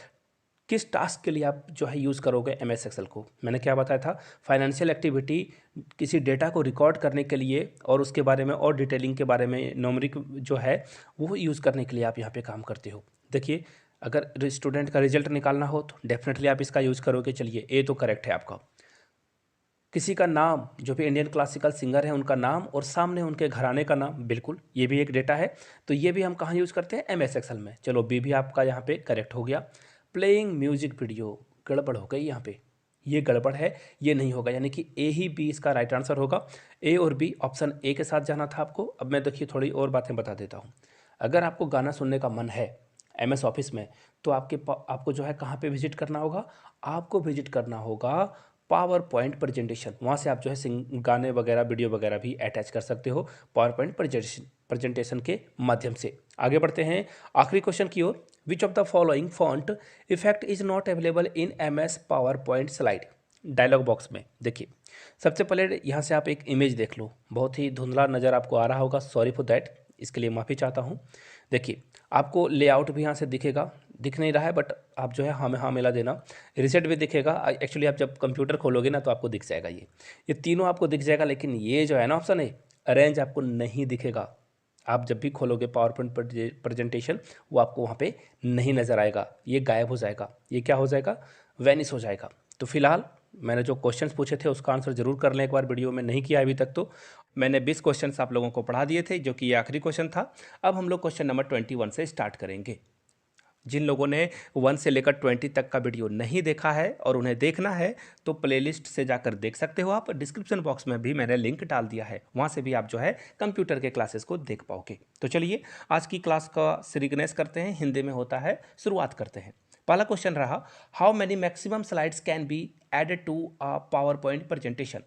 किस टास्क के लिए आप जो है यूज़ करोगे MS एक्सेल को। मैंने क्या बताया था, फाइनेंशियल एक्टिविटी, किसी डेटा को रिकॉर्ड करने के लिए और उसके बारे में और डिटेलिंग के बारे में न्यूमेरिक जो है वो यूज़ करने के लिए आप यहाँ पे काम करते हो। देखिए अगर स्टूडेंट का रिजल्ट निकालना हो तो डेफिनेटली आप इसका यूज़ करोगे। चलिए ए तो करेक्ट है आपका। किसी का नाम, जो भी इंडियन क्लासिकल सिंगर है उनका नाम और सामने उनके घराने का नाम, बिल्कुल ये भी एक डेटा है। तो ये भी हम कहाँ यूज़ करते हैं, MS एक्सेल में। चलो बी भी आपका यहाँ पे करेक्ट हो गया। प्लेइंग म्यूजिक वीडियो, गड़बड़ हो गई यहाँ पे, ये गड़बड़ है, ये नहीं होगा, यानी कि ए ही बी इसका राइट आंसर होगा। ए और बी, ऑप्शन ए के साथ जाना था आपको। अब मैं देखिए थोड़ी और बातें बता देता हूँ। अगर आपको गाना सुनने का मन है MS ऑफिस में, तो आपको जो है कहाँ पे विजिट करना होगा, आपको विजिट करना होगा पावर पॉइंट प्रेजेंटेशन। वहाँ से आप जो है गाने वगैरह वीडियो वगैरह भी अटैच कर सकते हो पावर पॉइंट प्रेजेंटेशन के माध्यम से। आगे बढ़ते हैं आखिरी क्वेश्चन की ओर। Which of the following font effect is not available in MS PowerPoint slide. Dialog box में देखिए सबसे पहले यहाँ से आप एक इमेज देख लो, बहुत ही धुंधला नज़र आपको आ रहा होगा, सॉरी फॉर दैट, इसके लिए माफ़ी चाहता हूँ। देखिए आपको लेआउट भी यहाँ से दिखेगा, दिख नहीं रहा है बट आप जो है हाँ में हाँ मिला देना। रिसेट भी दिखेगा, एक्चुअली आप जब कंप्यूटर खोलोगे ना तो आपको दिख जाएगा, ये तीनों आपको दिख जाएगा, लेकिन ये जो है ना ऑप्शन है अरेंज आपको नहीं दिखेगा। आप जब भी खोलोगे पावर पॉइंट प्रेजेंटेशन वो आपको वहाँ पे नहीं नज़र आएगा, ये गायब हो जाएगा, ये क्या हो जाएगा, वैनिश हो जाएगा। तो फिलहाल मैंने जो क्वेश्चंस पूछे थे उसका आंसर जरूर कर लें एक बार, वीडियो में नहीं किया अभी तक तो। मैंने 20 क्वेश्चंस आप लोगों को पढ़ा दिए थे, जो कि ये आखिरी क्वेश्चन था। अब हम लोग क्वेश्चन नंबर 21 से स्टार्ट करेंगे। जिन लोगों ने 1 से लेकर 20 तक का वीडियो नहीं देखा है और उन्हें देखना है तो प्लेलिस्ट से जाकर देख सकते हो आप। डिस्क्रिप्शन बॉक्स में भी मैंने लिंक डाल दिया है, वहाँ से भी आप जो है कंप्यूटर के क्लासेस को देख पाओगे। तो चलिए आज की क्लास का सीरीगनेस करते हैं, हिंदी में होता है, शुरुआत करते हैं। पहला क्वेश्चन रहा, how many maximum slides can be added to a PowerPoint presentation.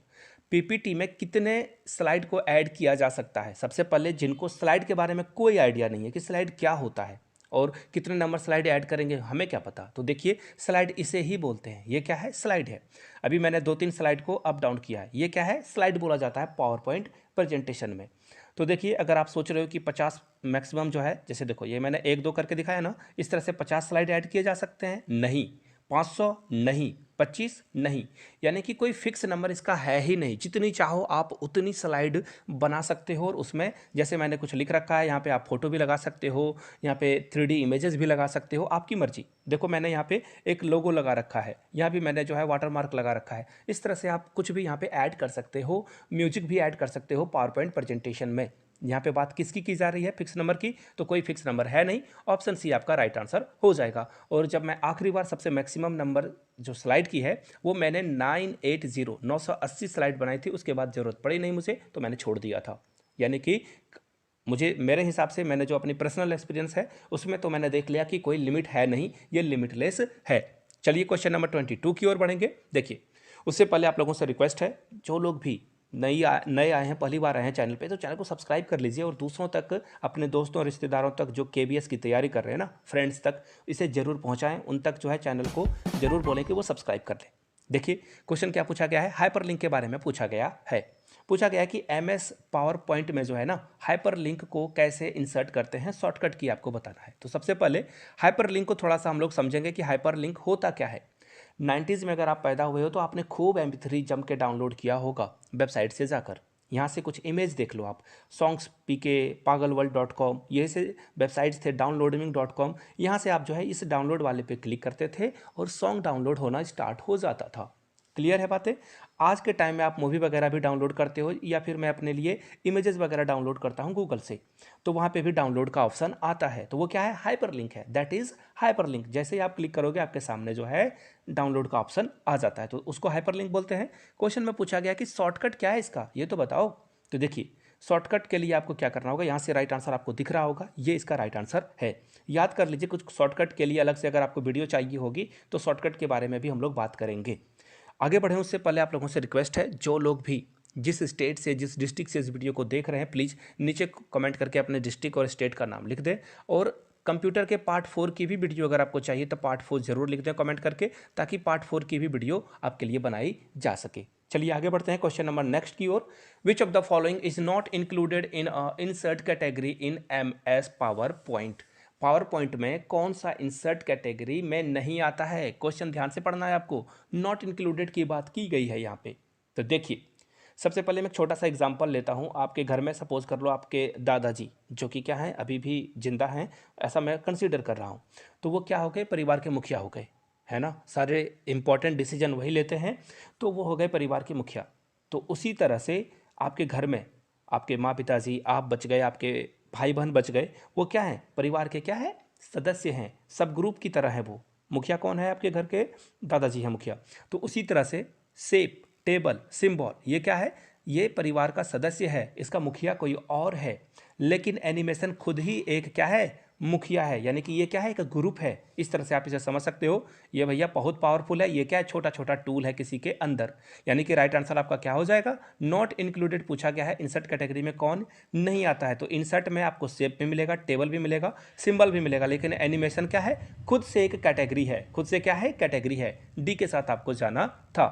PPT में कितने स्लाइड को ऐड किया जा सकता है। सबसे पहले जिनको स्लाइड के बारे में कोई आइडिया नहीं है कि स्लाइड क्या होता है और कितने नंबर स्लाइड ऐड करेंगे, हमें क्या पता। तो देखिए स्लाइड इसे ही बोलते हैं, ये क्या है, स्लाइड है। अभी मैंने 2-3 स्लाइड को अप डाउन किया है, ये क्या है, स्लाइड बोला जाता है पावर पॉइंट प्रेजेंटेशन में। तो देखिए अगर आप सोच रहे हो कि 50 मैक्सिमम जो है, जैसे देखो ये मैंने 1-2 करके दिखाया ना, इस तरह से 50 स्लाइड ऐड किए जा सकते हैं, नहीं। 500 नहीं, 25 नहीं, यानी कि कोई फिक्स नंबर इसका है ही नहीं। जितनी चाहो आप उतनी स्लाइड बना सकते हो, और उसमें जैसे मैंने कुछ लिख रखा है यहाँ पे, आप फोटो भी लगा सकते हो, यहाँ पे 3D इमेजेस भी लगा सकते हो, आपकी मर्जी। देखो मैंने यहाँ पे एक लोगो लगा रखा है, यहाँ भी मैंने जो है वाटर मार्क लगा रखा है। इस तरह से आप कुछ भी यहाँ पे ऐड कर सकते हो, म्यूजिक भी ऐड कर सकते हो पावर पॉइंट प्रेजेंटेशन में। यहाँ पे बात किसकी की जा रही है, फिक्स नंबर की, तो कोई फिक्स नंबर है नहीं, ऑप्शन सी आपका राइट आंसर हो जाएगा। और जब मैं आखिरी बार सबसे मैक्सिमम नंबर जो स्लाइड की है वो मैंने 980 स्लाइड बनाई थी, उसके बाद ज़रूरत पड़ी नहीं मुझे तो मैंने छोड़ दिया था। यानी कि मुझे मेरे हिसाब से मैंने जो अपनी पर्सनल एक्सपीरियंस है उसमें तो मैंने देख लिया कि कोई लिमिट है नहीं, ये लिमिटलेस है। चलिए क्वेश्चन नंबर 22 की ओर बढ़ेंगे। देखिए उससे पहले आप लोगों से रिक्वेस्ट है, जो लोग भी नए आए हैं, पहली बार आए हैं चैनल पे, तो चैनल को सब्सक्राइब कर लीजिए और दूसरों तक, अपने दोस्तों रिश्तेदारों तक जो केबीएस की तैयारी कर रहे हैं ना, फ्रेंड्स तक इसे जरूर पहुंचाएं, उन तक जो है चैनल को जरूर बोलें कि वो सब्सक्राइब कर लें। देखिए क्वेश्चन क्या पूछा गया है, हाइपरलिंक के बारे में पूछा गया है। पूछा गया है कि एमएस पावर पॉइंट में जो है ना हाइपरलिंक को कैसे इंसर्ट करते हैं, शॉर्टकट की आपको बताना है। तो सबसे पहले हाइपरलिंक को थोड़ा सा हम लोग समझेंगे कि हाइपरलिंक होता क्या है। 90s में अगर आप पैदा हुए हो तो आपने खूब MP3 जम के डाउनलोड किया होगा वेबसाइट से जाकर। यहाँ से कुछ इमेज देख लो आप, सॉन्ग्स पीके, pagalworld.com, ये से वेबसाइट्स थे, downloading.com। यहाँ से आप जो है इस डाउनलोड वाले पे क्लिक करते थे और सॉन्ग डाउनलोड होना स्टार्ट हो जाता था। क्लियर है बातें। आज के टाइम में आप मूवी वगैरह भी डाउनलोड करते हो, या फिर मैं अपने लिए इमेजेस वगैरह डाउनलोड करता हूँ गूगल से, तो वहाँ पे भी डाउनलोड का ऑप्शन आता है, तो वो क्या है, हाइपरलिंक है, दैट इज हाइपरलिंक। जैसे ही आप क्लिक करोगे आपके सामने जो है डाउनलोड का ऑप्शन आ जाता है, तो उसको हाइपरलिंक बोलते हैं। क्वेश्चन में पूछा गया कि शॉर्टकट क्या है इसका, ये तो बताओ। तो देखिए शॉर्टकट के लिए आपको क्या करना होगा, यहाँ से राइट आंसर आपको दिख रहा होगा, ये इसका राइट आंसर है। याद कर लीजिए, कुछ शॉर्टकट के लिए अलग से अगर आपको वीडियो चाहिए होगी तो शॉर्टकट के बारे में भी हम लोग बात करेंगे। आगे बढ़े उससे पहले आप लोगों से रिक्वेस्ट है, जो लोग भी जिस स्टेट से, जिस डिस्ट्रिक्ट से इस वीडियो को देख रहे हैं, प्लीज़ नीचे कमेंट करके अपने डिस्ट्रिक्ट और स्टेट का नाम लिख दें। और कंप्यूटर के पार्ट 4 की भी वीडियो अगर आपको चाहिए तो पार्ट 4 जरूर लिख दें कमेंट करके, ताकि पार्ट 4 की भी वीडियो आपके लिए बनाई जा सके। चलिए आगे बढ़ते हैं क्वेश्चन नंबर नेक्स्ट की ओर। Which of the following is not included in insert category in MS PowerPoint. PowerPoint में कौन सा इंसर्ट कैटेगरी में नहीं आता है, क्वेश्चन ध्यान से पढ़ना है आपको, नॉट इंक्लूडेड की बात की गई है यहाँ पे। तो देखिए सबसे पहले मैं छोटा सा एग्जांपल लेता हूँ। आपके घर में सपोज कर लो आपके दादाजी जो कि क्या है, अभी भी जिंदा हैं, ऐसा मैं कंसीडर कर रहा हूँ, तो वो क्या हो गए, परिवार के मुखिया हो गए, है ना, सारे इंपॉर्टेंट डिसीजन वही लेते हैं, तो वो हो गए परिवार के मुखिया। तो उसी तरह से आपके घर में आपके माँ पिताजी, आप बच गए, आपके भाई बहन बच गए, वो क्या है, परिवार के क्या है, सदस्य हैं, सब ग्रुप की तरह है वो। मुखिया कौन है, आपके घर के दादाजी हैं मुखिया। तो उसी तरह से शेप, टेबल, सिंबल, ये क्या है, ये परिवार का सदस्य है, इसका मुखिया कोई और है, लेकिन एनिमेशन खुद ही एक क्या है, मुखिया है, यानी कि ये क्या है, एक ग्रुप है। इस तरह से आप इसे समझ सकते हो। ये भैया बहुत पावरफुल है, ये क्या है, छोटा छोटा टूल है किसी के अंदर। यानी कि राइट आंसर आपका क्या हो जाएगा, नॉट इंक्लूडेड पूछा गया है, इंसर्ट कैटेगरी में कौन नहीं आता है। तो इंसर्ट में आपको शेप भी मिलेगा, टेबल भी मिलेगा, सिंबल भी मिलेगा, लेकिन एनिमेशन क्या है, खुद से एक कैटेगरी है, खुद से क्या है, कैटेगरी है। डी के साथ आपको जाना था।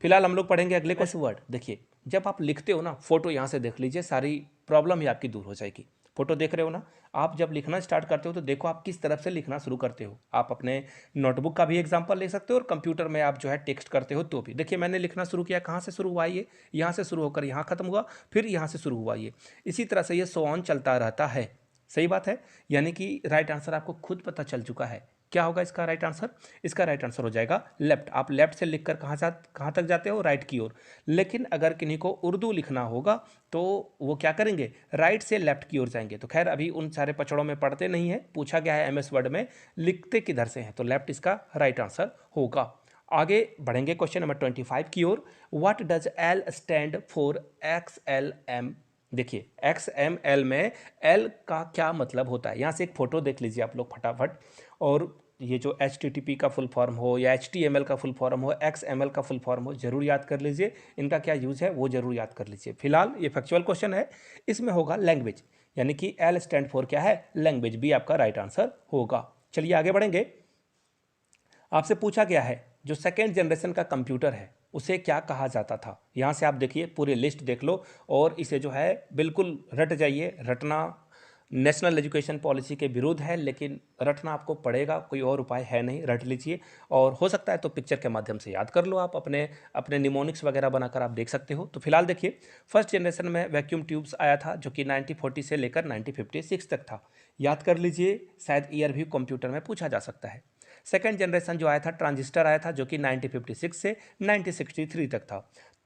फिलहाल हम लोग पढ़ेंगे अगले क्वेश्चन वर्ड। देखिए जब आप लिखते हो ना, फोटो यहाँ से देख लीजिए, सारी प्रॉब्लम ही आपकी दूर हो जाएगी। फोटो देख रहे हो ना, आप जब लिखना स्टार्ट करते हो तो देखो आप किस तरफ से लिखना शुरू करते हो। आप अपने नोटबुक का भी एग्जांपल ले सकते हो और कंप्यूटर में आप जो है टेक्स्ट करते हो तो भी। देखिए मैंने लिखना शुरू किया, कहाँ से शुरू हुआ ये, यहाँ से शुरू होकर यहाँ खत्म हुआ, फिर यहाँ से शुरू हुआ ये, इसी तरह से ये सो ऑन चलता रहता है। सही बात है, यानी कि राइट आंसर आपको खुद पता चल चुका है। क्या होगा इसका राइट आंसर, इसका राइट आंसर हो जाएगा लेफ्ट। आप लेफ्ट से लिखकर कहाँ तक जाते हो, राइट की ओर। लेकिन अगर किन्हीं को उर्दू लिखना होगा तो वो क्या करेंगे, राइट से लेफ्ट की ओर जाएंगे। तो खैर अभी उन सारे पचड़ों में पढ़ते नहीं है, पूछा गया है MS वर्ड में लिखते किधर से हैं, तो लेफ्ट इसका राइट आंसर होगा। आगे बढ़ेंगे क्वेश्चन नंबर 25 की ओर। What does L stand for XLM। देखिए XML में L का क्या मतलब होता है, यहाँ से एक फोटो देख लीजिए आप लोग फटाफट। और ये जो HTTP का फुल फॉर्म हो या HTML का फुल फॉर्म हो, XML का फुल फॉर्म हो, जरूर याद कर लीजिए, इनका क्या यूज़ है वो जरूर याद कर लीजिए। फिलहाल ये फैक्चुअल क्वेश्चन है, इसमें होगा लैंग्वेज, यानी कि L स्टैंड फॉर क्या है, लैंग्वेज, भी आपका राइट आंसर होगा। चलिए आगे बढ़ेंगे। आपसे पूछा गया है जो सेकेंड जनरेशन का कंप्यूटर है उसे क्या कहा जाता था। यहाँ से आप देखिए पूरी लिस्ट देख लो और इसे जो है बिल्कुल रट जाइए। रटना नेशनल एजुकेशन पॉलिसी के विरुद्ध है, लेकिन रटना आपको पड़ेगा, कोई और उपाय है नहीं, रट लीजिए। और हो सकता है तो पिक्चर के माध्यम से याद कर लो, आप अपने अपने निमोनिक्स वगैरह बनाकर आप देख सकते हो। तो फिलहाल देखिए फर्स्ट जनरेशन में वैक्यूम ट्यूब्स आया था जो कि 1940 से लेकर 1956 तक था। याद कर लीजिए, शायद ईयर भी कंप्यूटर में पूछा जा सकता है। सेकेंड जनरेशन जो आया था ट्रांजिस्टर आया था जो कि 1956 से 1963 तक था।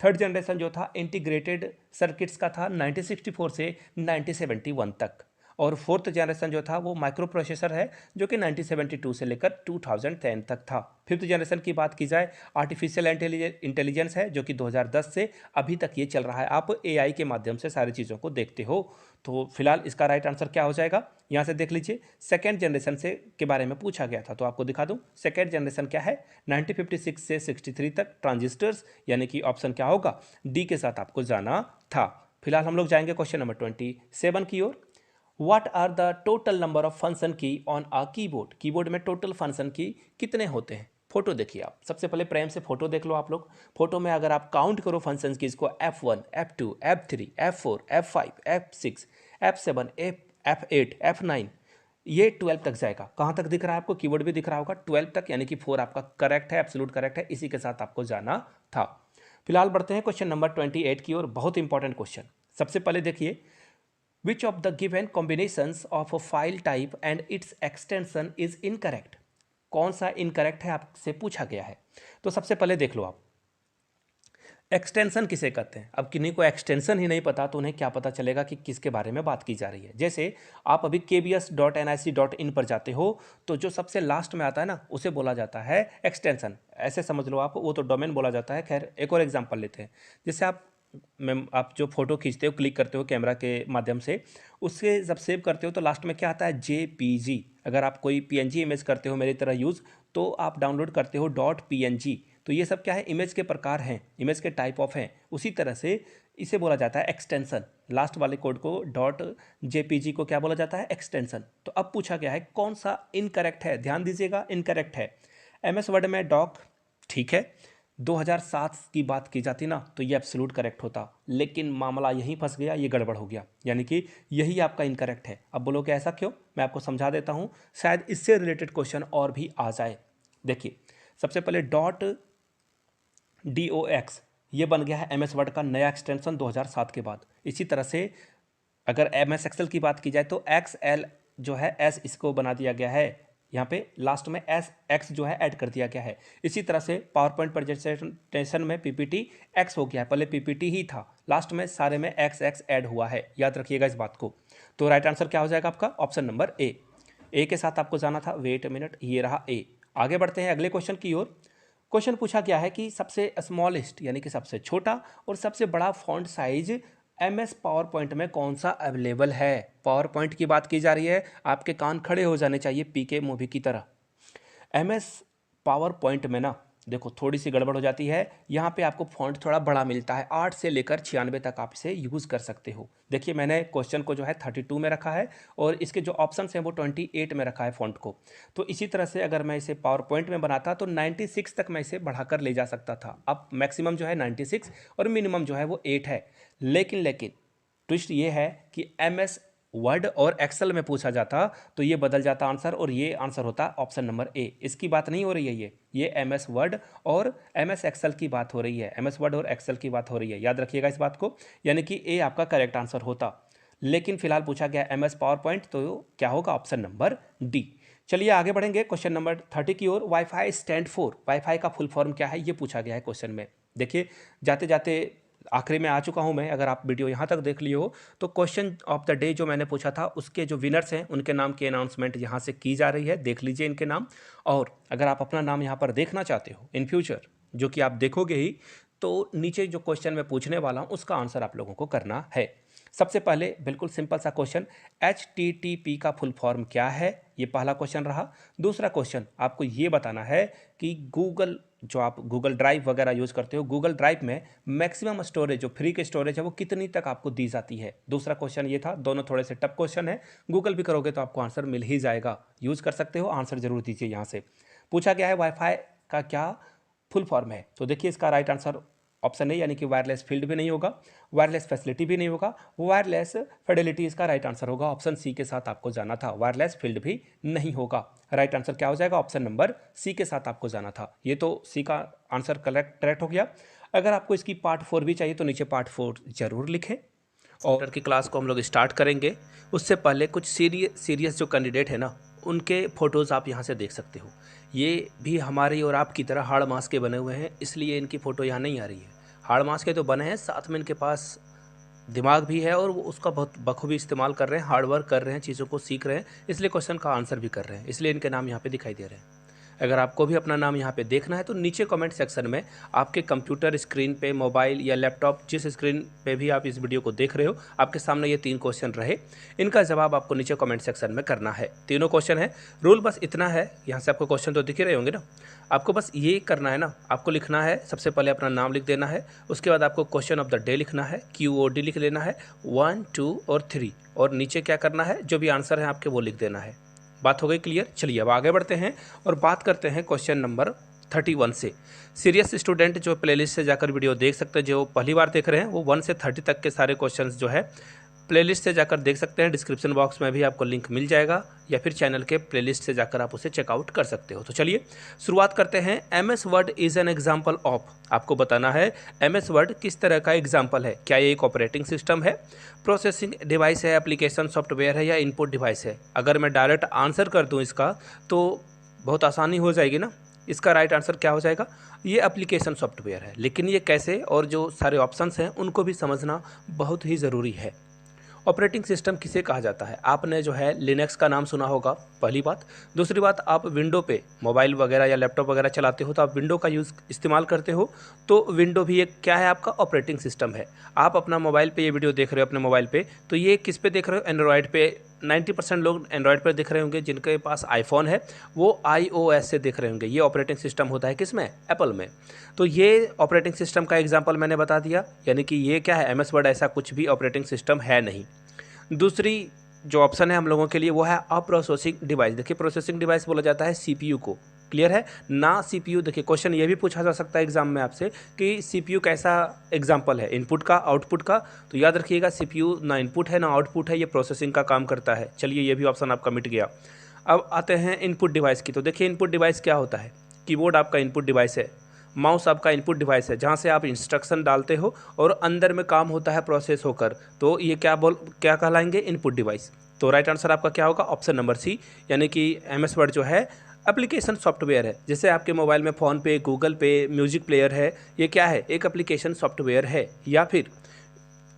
थर्ड जनरेशन जो था इंटीग्रेटेड सर्किट्स का था 1964 से 1971 तक। और फोर्थ जनरेशन जो था वो माइक्रो प्रोसेसर है जो कि 1972 से लेकर 2010 तक था। फिफ्थ जनरेशन की बात की जाए आर्टिफिशियल इंटेलिजेंस है जो कि 2010 से अभी तक ये चल रहा है। आप एआई के माध्यम से सारी चीज़ों को देखते हो। तो फिलहाल इसका राइट आंसर क्या हो जाएगा, यहाँ से देख लीजिए। सेकेंड जनरेशन से के बारे में पूछा गया था तो आपको दिखा दूँ। सेकेंड जनरेशन क्या है, 1956 से 63 तक ट्रांजिस्टर्स, यानी कि ऑप्शन क्या होगा, डी के साथ आपको जाना था। फिलहाल हम लोग जाएंगे क्वेश्चन नंबर 27 की ओर। What are the total number of function key on a keyboard? Keyboard में टोटल फंक्शन की कितने होते हैं? फोटो देखिए आप, सबसे पहले प्रेम से फोटो देख लो आप लोग। फोटो में अगर आप काउंट करो फंक्शन की इसको F1, F2, F3, F4, F5, F6, F7, F8, F9, ये 12 तक जाएगा। कहाँ तक दिख रहा है आपको, कीबोर्ड भी दिख रहा होगा 12 तक, यानी कि 4 आपका करेक्ट है, एब्सोल्यूट करेक्ट है, इसी के साथ आपको जाना था। फिलहाल बढ़ते हैं क्वेश्चन नंबर 28 की ओर। बहुत इंपॉर्टेंट क्वेश्चन। सबसे पहले देखिए, Which of the given combinations of a file type and its extension is incorrect? कौन सा इनकरेक्ट है आपसे पूछा गया है। तो सबसे पहले देख लो आप, एक्सटेंशन किसे कहते हैं। अब किन्हीं को एक्सटेंशन ही नहीं पता तो उन्हें क्या पता चलेगा कि किसके बारे में बात की जा रही है। जैसे आप अभी kbs.nic.in पर जाते हो तो जो सबसे लास्ट में आता है ना उसे बोला जाता है एक्सटेंशन, ऐसे समझ लो आप, वो तो डोमेन बोला जाता है। खैर एक और एग्जांपल लेते हैं। जैसे आप जो फोटो खींचते हो, क्लिक करते हो कैमरा के माध्यम से, उससे जब सेव करते हो तो लास्ट में क्या आता है, JPG। अगर आप कोई PNG इमेज करते हो मेरी तरह यूज़, तो आप डाउनलोड करते हो .png। तो ये सब क्या है, इमेज के प्रकार हैं, इमेज के टाइप ऑफ हैं। उसी तरह से इसे बोला जाता है एक्सटेंशन। लास्ट वाले कोड को .jpg को क्या बोला जाता है, एक्सटेंशन। तो अब पूछा गया है कौन सा इनकरेक्ट है, ध्यान दीजिएगा, इनकरेक्ट है। MS वर्ड में डॉक, ठीक है, 2007 की बात की जाती ना तो ये एब्सोल्यूट करेक्ट होता, लेकिन मामला यहीं फंस गया, ये गड़बड़ हो गया, यानी कि यही आपका इनकरेक्ट है। अब बोलो कि ऐसा क्यों, मैं आपको समझा देता हूँ, शायद इससे रिलेटेड क्वेश्चन और भी आ जाए। देखिए सबसे पहले .dox ये बन गया है MS वर्ड का नया एक्सटेंशन 2007 के बाद। इसी तरह से अगर MS एक्सेल की बात की जाए तो XL जो है S इसको बना दिया गया है, यहाँ पे लास्ट में SX जो है ऐड कर दिया गया है। इसी तरह से पावर पॉइंट प्रेजेंटेशन में PPT X हो गया है, पहले PPT ही था, लास्ट में सारे में XX ऐड हुआ है, याद रखिएगा इस बात को। तो राइट आंसर क्या हो जाएगा आपका, ऑप्शन नंबर ए के साथ आपको जाना था। वेट मिनट, ये रहा ए। आगे बढ़ते हैं अगले क्वेश्चन की ओर। क्वेश्चन पूछा गया है कि सबसे स्मॉलेस्ट यानी कि सबसे छोटा और सबसे बड़ा font size MS PowerPoint में कौन सा अवेलेबल है। पावर पॉइंट की बात की जा रही है, आपके कान खड़े हो जाने चाहिए PK मूवी की तरह। MS पावर पॉइंट में ना देखो थोड़ी सी गड़बड़ हो जाती है, यहाँ पे आपको फॉन्ट थोड़ा बड़ा मिलता है, 8 से लेकर 96 तक आप इसे यूज़ कर सकते हो। देखिए मैंने क्वेश्चन को जो है 32 में रखा है और इसके जो ऑप्शन हैं वो 28 में रखा है फॉन्ट को। तो इसी तरह से अगर मैं इसे पावर पॉइंट में बनाता तो 96 तक मैं इसे बढ़ाकर ले जा सकता था। अब मैक्सिमम जो है 96 और मिनिमम जो है वो 8 है। लेकिन ट्विस्ट ये है कि MS वर्ड और एक्सेल में पूछा जाता तो ये बदल जाता आंसर, और ये आंसर होता ऑप्शन नंबर ए। इसकी बात नहीं हो रही है, ये MS वर्ड और MS एक्सेल की बात हो रही है, MS वर्ड और एक्सेल की बात हो रही है, याद रखिएगा इस बात को, यानी कि ए आपका करेक्ट आंसर होता। लेकिन फिलहाल पूछा गया MS पावर पॉइंट, तो क्या होगा, ऑप्शन नंबर डी। चलिए आगे बढ़ेंगे क्वेश्चन नंबर 30 की ओर। वाईफाई स्टैंड फॉर, वाईफाई का फुल फॉर्म क्या है ये पूछा गया है क्वेश्चन में। देखिए जाते जाते आखिरी में आ चुका हूं मैं, अगर आप वीडियो यहां तक देख लिए हो तो क्वेश्चन ऑफ द डे जो मैंने पूछा था उसके जो विनर्स हैं उनके नाम की अनाउंसमेंट यहां से की जा रही है, देख लीजिए इनके नाम। और अगर आप अपना नाम यहां पर देखना चाहते हो इन फ्यूचर, जो कि आप देखोगे ही, तो नीचे जो क्वेश्चन मैं पूछने वाला हूं उसका आंसर आप लोगों को करना है। सबसे पहले बिल्कुल सिंपल सा क्वेश्चन, HTTP का फुल फॉर्म क्या है, ये पहला क्वेश्चन रहा। दूसरा क्वेश्चन आपको ये बताना है कि गूगल, जो आप गूगल ड्राइव वगैरह यूज़ करते हो, गूगल ड्राइव में मैक्सिमम स्टोरेज जो फ्री की स्टोरेज है वो कितनी तक आपको दी जाती है। दूसरा क्वेश्चन ये था, दोनों थोड़े से टफ क्वेश्चन है, गूगल भी करोगे तो आपको आंसर मिल ही जाएगा, यूज़ कर सकते हो, आंसर जरूर दीजिए। यहाँ से पूछा गया है वाईफाई का क्या फुल फॉर्म है, तो देखिए इसका राइट आंसर ऑप्शन ए, यानी कि वायरलेस फील्ड भी नहीं होगा, वायरलेस फैसिलिटी भी नहीं होगा, वायरलेस फिडेलिटी इसका राइट आंसर होगा। ऑप्शन सी के साथ आपको जाना था, वायरलेस फील्ड भी नहीं होगा। राइट आंसर क्या हो जाएगा, ऑप्शन नंबर सी के साथ आपको जाना था। ये तो सी का आंसर करेक्ट हो गया। अगर आपको इसकी पार्ट 4 भी चाहिए तो नीचे पार्ट 4 जरूर लिखें। और की क्लास को हम लोग स्टार्ट करेंगे, उससे पहले कुछ सीरियस जो कैंडिडेट है ना उनके फ़ोटोज़ आप यहाँ से देख सकते हो। ये भी हमारी और आपकी तरह हाड़ मास के बने हुए हैं, इसलिए इनकी फ़ोटो यहाँ नहीं आ रही है। हाड़ मास के तो बने हैं, साथ में इनके पास दिमाग भी है और वो उसका बहुत बखूबी इस्तेमाल कर रहे हैं, हार्ड वर्क कर रहे हैं, चीज़ों को सीख रहे हैं, इसलिए क्वेश्चन का आंसर भी कर रहे हैं, इसलिए इनके नाम यहाँ पे दिखाई दे रहे हैं। अगर आपको भी अपना नाम यहाँ पे देखना है तो नीचे कमेंट सेक्शन में आपके कंप्यूटर स्क्रीन पे, मोबाइल या लैपटॉप, जिस स्क्रीन पे भी आप इस वीडियो को देख रहे हो, आपके सामने ये 3 क्वेश्चन रहे, इनका जवाब आपको नीचे कमेंट सेक्शन में करना है। तीनों क्वेश्चन है। रूल बस इतना है, यहाँ से आपको क्वेश्चन तो दिख ही रहे होंगे ना, आपको बस ये करना है ना, आपको लिखना है, सबसे पहले अपना नाम लिख देना है, उसके बाद आपको क्वेश्चन ऑफ द डे लिखना है, QOD लिख लेना है, 1, 2 और 3, और नीचे क्या करना है, जो भी आंसर है आपके वो लिख देना है। बात हो गई क्लियर? चलिए अब आगे बढ़ते हैं और बात करते हैं क्वेश्चन नंबर 31 से। सीरियस स्टूडेंट जो प्लेलिस्ट से जाकर वीडियो देख सकते हैं, जो पहली बार देख रहे हैं वो 1 से 30 तक के सारे क्वेश्चंस जो है प्लेलिस्ट से जाकर देख सकते हैं। डिस्क्रिप्शन बॉक्स में भी आपको लिंक मिल जाएगा या फिर चैनल के प्लेलिस्ट से जाकर आप उसे चेकआउट कर सकते हो। तो चलिए शुरुआत करते हैं। MS word is an example of, आपको बताना है MS वर्ड किस तरह का एग्जाम्पल है। क्या ये एक ऑपरेटिंग सिस्टम है, प्रोसेसिंग डिवाइस है, एप्लीकेशन सॉफ्टवेयर है या इनपुट डिवाइस है? अगर मैं डायरेक्ट आंसर कर दूँ इसका तो बहुत आसानी हो जाएगी ना। इसका राइट आंसर क्या हो जाएगा? ये एप्लीकेशन सॉफ्टवेयर है। लेकिन ये कैसे, और जो सारे ऑप्शंस हैं उनको भी समझना बहुत ही ज़रूरी है। ऑपरेटिंग सिस्टम किसे कहा जाता है? आपने जो है लिनक्स का नाम सुना होगा, पहली बात। दूसरी बात, आप विंडो पे मोबाइल वगैरह या लैपटॉप वगैरह चलाते हो तो आप विंडो का इस्तेमाल करते हो, तो विंडो भी एक क्या है, आपका ऑपरेटिंग सिस्टम है। आप अपना मोबाइल पे ये वीडियो देख रहे हो अपने मोबाइल पे, तो ये किस पे देख रहे हो? एंड्रॉयड पे। 90% लोग एंड्रॉयड पर देख रहे होंगे, जिनके पास आईफोन है वो iOS से देख रहे होंगे। ये ऑपरेटिंग सिस्टम होता है किस में? एप्पल में। तो ये ऑपरेटिंग सिस्टम का एग्जांपल मैंने बता दिया, यानी कि ये क्या है, MS वर्ड ऐसा कुछ भी ऑपरेटिंग सिस्टम है नहीं। दूसरी जो ऑप्शन है हम लोगों के लिए वो है अ प्रोसेसिंग डिवाइस। देखिए प्रोसेसिंग डिवाइस बोला जाता है CPU को, क्लियर है ना? CPU देखिए क्वेश्चन ये भी पूछा जा सकता है एग्जाम में आपसे कि CPU कैसा एग्जांपल है, इनपुट का, आउटपुट का? तो याद रखिएगा CPU ना इनपुट है ना आउटपुट है, ये प्रोसेसिंग का काम करता है। चलिए ये भी ऑप्शन आपका मिट गया। अब आते हैं इनपुट डिवाइस की। तो देखिए इनपुट डिवाइस क्या होता है? कीबोर्ड आपका इनपुट डिवाइस है, माउस आपका इनपुट डिवाइस है, जहाँ से आप इंस्ट्रक्शन डालते हो और अंदर में काम होता है प्रोसेस होकर, तो ये क्या कहलाएंगे? Input device. तो राइट आंसर आपका क्या होगा? ऑप्शन नंबर C, यानी कि MS वर्ड जो है एप्लीकेशन सॉफ्टवेयर है। जैसे आपके मोबाइल में फ़ोन पे, गूगल पे, म्यूजिक प्लेयर है, ये क्या है? एक एप्लीकेशन सॉफ्टवेयर है। या फिर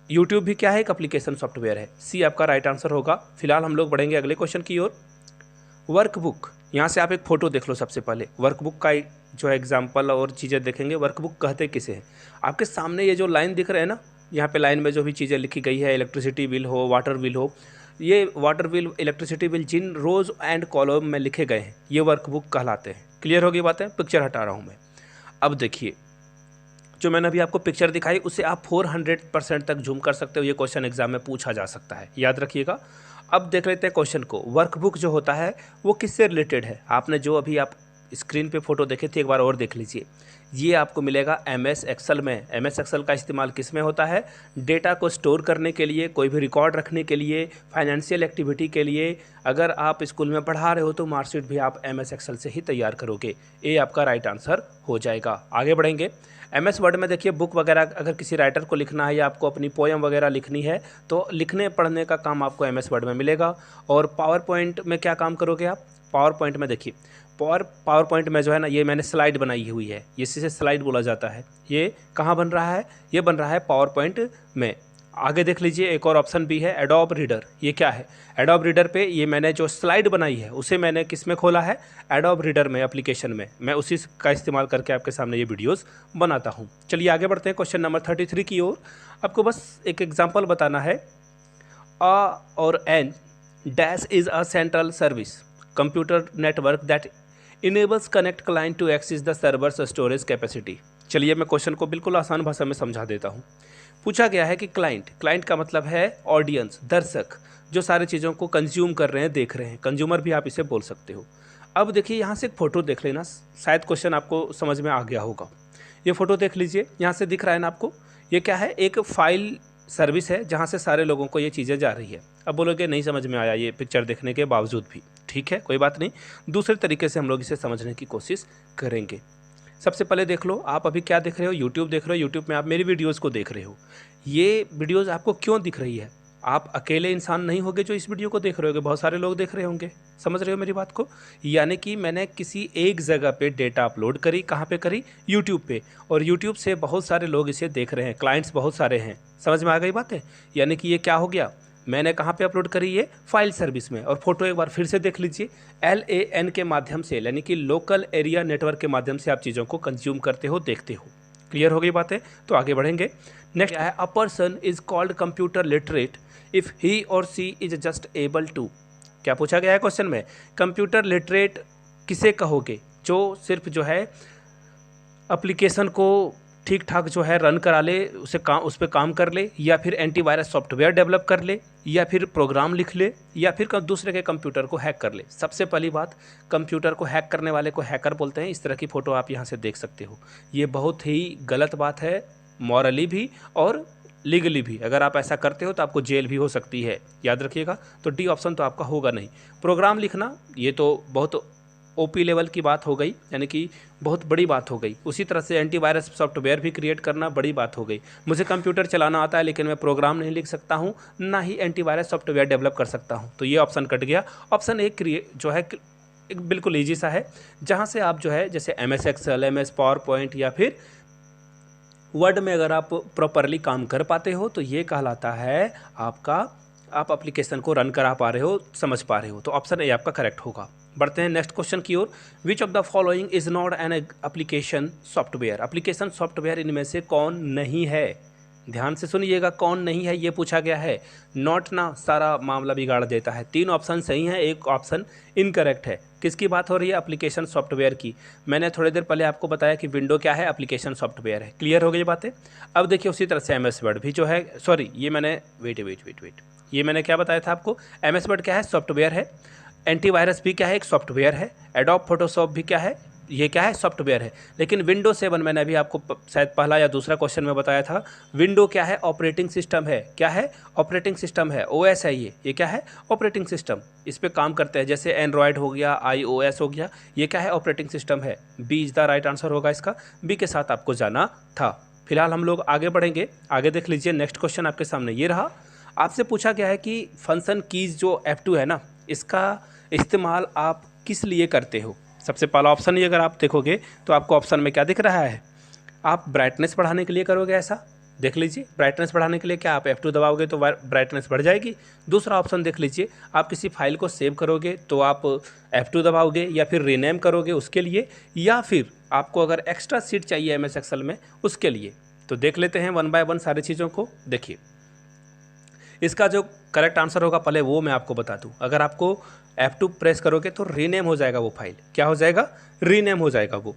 यूट्यूब भी क्या है? एक एप्लीकेशन सॉफ्टवेयर है। C आपका राइट आंसर होगा। फिलहाल हम लोग बढ़ेंगे अगले क्वेश्चन की ओर। वर्कबुक, यहाँ से आप एक फ़ोटो देख लो सबसे पहले। वर्कबुक का जो है एग्जाम्पल और चीज़ें देखेंगे। वर्कबुक कहते किसे हैं? आपके सामने ये जो लाइन दिख रहे हैं ना, यहाँ पे लाइन में जो भी चीज़ें लिखी गई है, इलेक्ट्रिसिटी बिल हो, वाटर बिल हो, ये वाटर बिल, इलेक्ट्रिसिटी बिल जिन रोज़ एंड कॉलम में लिखे गए हैं ये वर्कबुक कहलाते हैं। क्लियर होगी बातें? पिक्चर हटा रहा हूँ मैं। अब देखिए जो मैंने अभी आपको पिक्चर दिखाई उससे आप 400% तक जूम कर सकते हो। ये क्वेश्चन एग्जाम में पूछा जा सकता है, याद रखिएगा। अब देख लेते हैं क्वेश्चन को। वर्कबुक जो होता है वो किससे रिलेटेड है? आपने जो अभी आप स्क्रीन पे फोटो देखे थे, एक बार और देख लीजिए। ये आपको मिलेगा MS एक्सेल में। MS एक्सेल का इस्तेमाल किस में होता है? डेटा को स्टोर करने के लिए, कोई भी रिकॉर्ड रखने के लिए, फाइनेंशियल एक्टिविटी के लिए। अगर आप स्कूल में पढ़ा रहे हो तो मार्कशीट भी आप MS एक्सेल से ही तैयार करोगे। ये आपका राइट आंसर हो जाएगा। आगे बढ़ेंगे। MS वर्ड में देखिए बुक वगैरह अगर किसी राइटर को लिखना है या आपको अपनी पोएम वगैरह लिखनी है तो लिखने पढ़ने का काम आपको MS वर्ड में मिलेगा। और पावर पॉइंट में क्या काम करोगे आप? पावर पॉइंट में देखिए पावर पॉइंट में जो है ना, ये मैंने स्लाइड बनाई हुई है, इसी स्लाइड बोला जाता है। ये कहाँ बन रहा है? ये बन रहा है पावर पॉइंट में। आगे देख लीजिए एक और ऑप्शन भी है, एडोब रीडर। ये क्या है? एडोब रीडर पे ये मैंने जो स्लाइड बनाई है उसे मैंने किस में खोला है? एडोब रीडर में, एप्लीकेशन में। मैं उसी का इस्तेमाल करके आपके सामने ये वीडियोस बनाता हूँ। चलिए आगे बढ़ते हैं क्वेश्चन नंबर 33 की ओर। आपको बस एक एग्जाम्पल बताना है। A और N dash is a central service computer network that enables connect client to access the servers storage capacity. चलिए मैं क्वेश्चन को बिल्कुल आसान भाषा में समझा देता हूँ। पूछा गया है कि क्लाइंट का मतलब है ऑडियंस, दर्शक, जो सारी चीज़ों को कंज्यूम कर रहे हैं, देख रहे हैं। कंज्यूमर भी आप इसे बोल सकते हो। अब देखिए यहाँ से एक फ़ोटो देख लेना, शायद क्वेश्चन आपको समझ में आ गया होगा। ये फ़ोटो देख लीजिए, यहाँ से दिख रहा है ना आपको? ये क्या है? एक फाइल सर्विस है जहाँ से सारे लोगों को ये चीज़ें जा रही है। अब बोलोगे नहीं समझ में आया ये पिक्चर देखने के बावजूद भी। ठीक है, कोई बात नहीं, दूसरे तरीके से हम लोग इसे समझने की कोशिश करेंगे। सबसे पहले देख लो, आप अभी क्या देख रहे हो? यूट्यूब देख रहे हो। यूट्यूब में आप मेरी वीडियोज़ को देख रहे हो। ये वीडियोज़ आपको क्यों दिख रही है? आप अकेले इंसान नहीं होगे जो इस वीडियो को देख रहे होगे, बहुत सारे लोग देख रहे होंगे। समझ रहे हो मेरी बात को? यानी कि मैंने किसी एक जगह पे डेटा अपलोड करी, कहाँ पे करी? यूट्यूब पे, और यूट्यूब से बहुत सारे लोग इसे देख रहे हैं, क्लाइंट्स बहुत सारे हैं। समझ में आ गई बात है? यानी कि ये क्या हो गया, मैंने कहाँ पे अपलोड करी? ये फाइल सर्विस में। और फोटो एक बार फिर से देख लीजिए, LAN के माध्यम से, यानी कि लोकल एरिया नेटवर्क के माध्यम से आप चीज़ों को कंज्यूम करते हो, देखते हो। क्लियर हो गई बातें? तो आगे बढ़ेंगे। नेक्स्ट है, a person is called computer literate if he और सी इज जस्ट एबल टू। क्या पूछा गया है क्वेश्चन में? कंप्यूटर लिटरेट किसे कहोगे? जो सिर्फ जो है एप्लीकेशन को ठीक ठाक जो है रन करा ले, उस पर काम कर ले, या फिर एंटीवायरस सॉफ्टवेयर डेवलप कर ले, या फिर प्रोग्राम लिख ले, या फिर दूसरे के कंप्यूटर को हैक कर ले। सबसे पहली बात, कंप्यूटर को हैक करने वाले को हैकर बोलते हैं। इस तरह की फ़ोटो आप यहाँ से देख सकते हो। ये बहुत ही गलत बात है, मॉरली भी और लीगली भी। अगर आप ऐसा करते हो तो आपको जेल भी हो सकती है, याद रखिएगा। तो डी ऑप्शन तो आपका होगा नहीं। प्रोग्राम लिखना, ये तो बहुत OP लेवल की बात हो गई, यानी कि बहुत बड़ी बात हो गई। उसी तरह से एंटीवायरस सॉफ्टवेयर भी क्रिएट करना बड़ी बात हो गई। मुझे कंप्यूटर चलाना आता है लेकिन मैं प्रोग्राम नहीं लिख सकता हूँ, ना ही एंटीवायरस सॉफ्टवेयर डेवलप कर सकता हूँ, तो ये ऑप्शन कट गया। ऑप्शन एक जो है एक बिल्कुल ईजी सा है, जहाँ से आप जो है जैसे MS Excel, MS PowerPoint या फिर वर्ड में अगर आप प्रॉपरली काम कर पाते हो तो ये कहलाता है आपका, आप एप्लीकेशन को रन करा पा रहे हो, समझ पा रहे हो। तो ऑप्शन ए आपका करेक्ट होगा। बढ़ते हैं नेक्स्ट क्वेश्चन की ओर। Which of the following is not an application software? Application software इनमें से कौन नहीं है? ध्यान से सुनिएगा, कौन नहीं है ये पूछा गया है। नॉट ना सारा मामला बिगाड़ देता है। 3 ऑप्शन सही हैं, एक ऑप्शन इनकरेक्ट है। किसकी बात हो रही है? एप्लीकेशन सॉफ्टवेयर की। मैंने थोड़ी देर पहले आपको बताया कि विंडो क्या है, एप्लीकेशन सॉफ्टवेयर है। क्लियर हो गई बातें? अब देखिए उसी तरह से MS वर्ड भी जो है, सॉरी ये मैंने वेट ये मैंने क्या बताया था आपको? MS वर्ड क्या है? सॉफ्टवेयर है। एंटीवायरस भी क्या है? एक सॉफ्टवेयर है। एडोब फोटोशॉप भी क्या है? ये क्या है? सॉफ्टवेयर है। लेकिन विंडोज 7 मैंने अभी आपको शायद पहला या दूसरा क्वेश्चन में बताया था, विंडो क्या है? ऑपरेटिंग सिस्टम है। क्या है? ऑपरेटिंग सिस्टम है। OS है ये क्या है? Operating system. इस पे काम करते हैं, जैसे एंड्रॉयड हो गया, iOS हो गया, ये क्या है? ऑपरेटिंग सिस्टम है। B is the right answer होगा इसका, बी के साथ आपको जाना था। फिलहाल हम लोग आगे बढ़ेंगे। आगे देख लीजिए, नेक्स्ट क्वेश्चन आपके सामने ये रहा। आपसे पूछा गया है कि फंक्शन कीज जो F2 है ना, इसका इस्तेमाल आप किस लिए करते हो? सबसे पहला ऑप्शन ही अगर आप देखोगे तो आपको ऑप्शन में क्या दिख रहा है? आप ब्राइटनेस बढ़ाने के लिए करोगे, ऐसा देख लीजिए। ब्राइटनेस बढ़ाने के लिए क्या आप F2 दबाओगे तो ब्राइटनेस बढ़ जाएगी। दूसरा ऑप्शन देख लीजिए, आप किसी फाइल को सेव करोगे तो आप F2 दबाओगे, या फिर रीनेम करोगे उसके लिए, या फिर आपको अगर एक्स्ट्रा सीट चाहिए MS Excel में उसके लिए। तो देख लेते हैं 1 बाय 1 सारी चीज़ों को। देखिए इसका जो करेक्ट आंसर होगा पहले वो मैं आपको बता दूं। अगर आपको F2 प्रेस करोगे तो रीनेम हो जाएगा वो फाइल। क्या हो जाएगा? रीनेम हो जाएगा वो।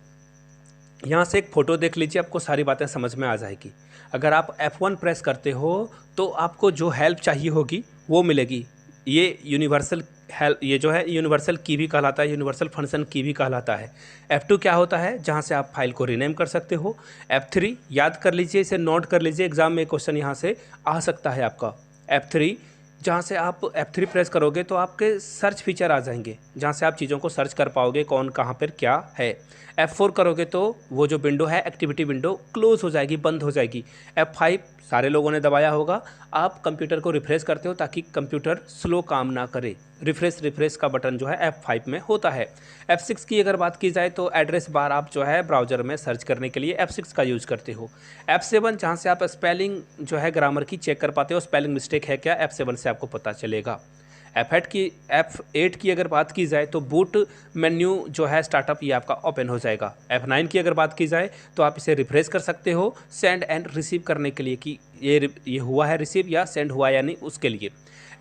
यहाँ से एक फ़ोटो देख लीजिए, आपको सारी बातें समझ में आ जाएगी। अगर आप F1 प्रेस करते हो तो आपको जो हेल्प चाहिए होगी वो मिलेगी। ये यूनिवर्सल हेल्प, ये जो है यूनिवर्सल की भी कहलाता है, यूनिवर्सल फंक्शन की भी कहलाता है। F2 क्या होता है? जहाँ से आप फाइल को रीनेम कर सकते हो। F3 याद कर लीजिए, इसे नोट कर लीजिए, एग्जाम में क्वेश्चन यहाँ से आ सकता है आपका। F3 जहाँ से आप F3 प्रेस करोगे तो आपके सर्च फीचर आ जाएंगे, जहाँ से आप चीज़ों को सर्च कर पाओगे कौन कहाँ पर क्या है। F4 करोगे तो वो जो विंडो है, एक्टिविटी विंडो, क्लोज हो जाएगी, बंद हो जाएगी। F5 सारे लोगों ने दबाया होगा, आप कंप्यूटर को रिफ्रेश करते हो ताकि कंप्यूटर स्लो काम ना करे। रिफ्रेश का बटन जो है F5 में होता है। F6 की अगर बात की जाए तो एड्रेस बार आप जो है ब्राउज़र में सर्च करने के लिए F6 का यूज़ करते हो। F7 जहाँ से आप स्पेलिंग जो है ग्रामर की चेक कर पाते हो, स्पेलिंग मिस्टेक है क्या, F7 से आपको पता चलेगा। F8 की अगर बात की जाए तो बूट मेन्यू जो है स्टार्टअप, ये आपका ओपन हो जाएगा। F9 की अगर बात की जाए तो आप इसे रिफ्रेश कर सकते हो सेंड एंड रिसीव करने के लिए कि ये हुआ है रिसीव या सेंड हुआ या नहीं, उसके लिए।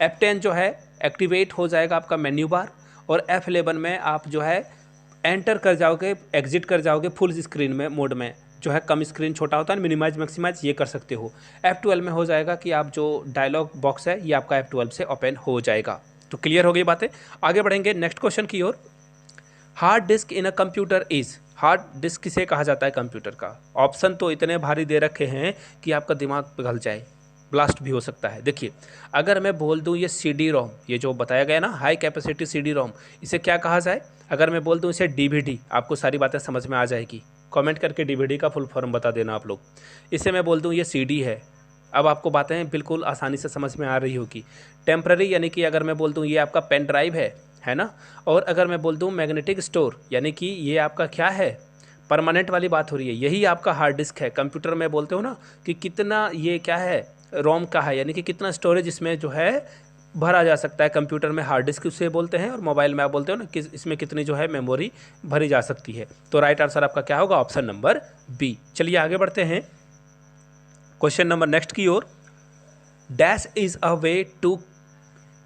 F10 जो है एक्टिवेट हो जाएगा आपका मेन्यू बार, और F11 में आप जो है एंटर कर जाओगे, एग्जिट कर जाओगे फुल स्क्रीन में मोड में, जो है कम स्क्रीन छोटा होता है, मिनिमाइज मैक्सिमाइज ये कर सकते हो। F12 में हो जाएगा कि आप जो डायलॉग बॉक्स है ये आपका F12 से ओपन हो जाएगा। तो क्लियर हो गई बातें। आगे बढ़ेंगे नेक्स्ट क्वेश्चन की ओर। Hard disk in a computer is, hard disk किसे कहा जाता है कंप्यूटर का? ऑप्शन तो इतने भारी दे रखे हैं कि आपका दिमाग पिघल जाए, ब्लास्ट भी हो सकता है। देखिए अगर मैं बोल दूं ये CD-ROM, ये जो बताया गया ना हाई कैपेसिटी CD-ROM, इसे क्या कहा जाए? अगर मैं बोल दूं इसे DVD, आपको सारी बातें समझ में आ जाएगी। कमेंट करके DVD का फुल फॉर्म बता देना आप लोग। इसे मैं बोल दूं ये CD है, अब आपको बातें बिल्कुल आसानी से समझ में आ रही होगी। टेम्पररी यानी कि अगर मैं बोल दूँ ये आपका पेन ड्राइव है ना। और अगर मैं बोल दूँ मैग्नेटिक स्टोर यानी कि ये आपका क्या है, परमानेंट वाली बात हो रही है, यही आपका हार्ड डिस्क है। कंप्यूटर में बोलते हो ना कि कितना ये क्या है, रोम का है, यानी कि कितना स्टोरेज इसमें जो है भरा जा सकता है। कंप्यूटर में हार्ड डिस्क उसे बोलते हैं, और मोबाइल में आप बोलते हो ना कि इसमें कितनी जो है मेमोरी भरी जा सकती है। तो राइट आंसर आपका क्या होगा, ऑप्शन नंबर बी। चलिए आगे बढ़ते हैं क्वेश्चन नंबर नेक्स्ट की ओर। Dash is a way to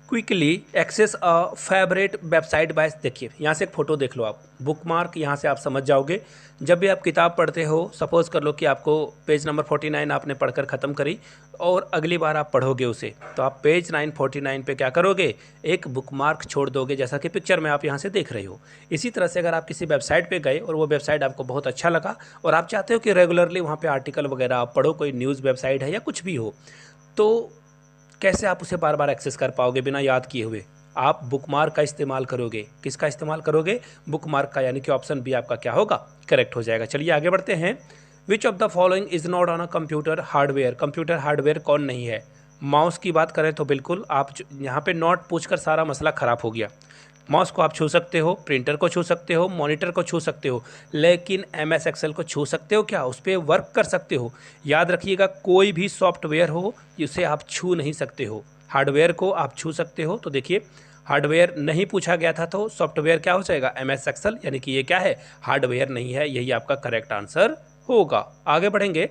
quickly access a favourite website by, देखिए यहाँ से एक फ़ोटो देख लो आप, बुकमार्क, यहाँ से आप समझ जाओगे। जब भी आप किताब पढ़ते हो, सपोज़ कर लो कि आपको पेज नंबर 49 आपने पढ़कर ख़त्म करी और अगली बार आप पढ़ोगे उसे, तो आप पेज 949 पे क्या करोगे, एक बुकमार्क छोड़ दोगे, जैसा कि पिक्चर में आप यहाँ से देख रहे हो। इसी तरह से अगर आप किसी वेबसाइट पे गए और वो वेबसाइट आपको बहुत अच्छा लगा और आप चाहते हो कि रेगुलरली वहाँ पे आर्टिकल वगैरह आप पढ़ो, कोई न्यूज़ वेबसाइट है या कुछ भी हो, तो कैसे आप उसे बार बार एक्सेस कर पाओगे बिना याद किए हुए, आप बुकमार्क का इस्तेमाल करोगे। किसका इस्तेमाल करोगे, बुकमार्क का, यानी कि ऑप्शन बी आपका क्या होगा, करेक्ट हो जाएगा। चलिए आगे बढ़ते हैं। विच of the following is not on a computer hardware, computer hardware कौन नहीं है। माउस की बात करें तो बिल्कुल आप यहाँ पे नॉट पूछकर सारा मसला ख़राब हो गया। माउस को आप छू सकते हो, प्रिंटर को छू सकते हो, मॉनिटर को छू सकते हो, लेकिन MS एक्सेल को छू सकते हो क्या, उस पर वर्क कर सकते हो। याद रखिएगा, कोई भी सॉफ्टवेयर हो उसे आप छू नहीं सकते हो, हार्डवेयर को आप छू सकते हो। तो देखिए हार्डवेयर नहीं पूछा गया था, तो सॉफ्टवेयर क्या हो जाएगा, MS एक्सेल, यानी कि ये क्या है, हार्डवेयर नहीं है, यही आपका करेक्ट आंसर होगा। आगे बढ़ेंगे।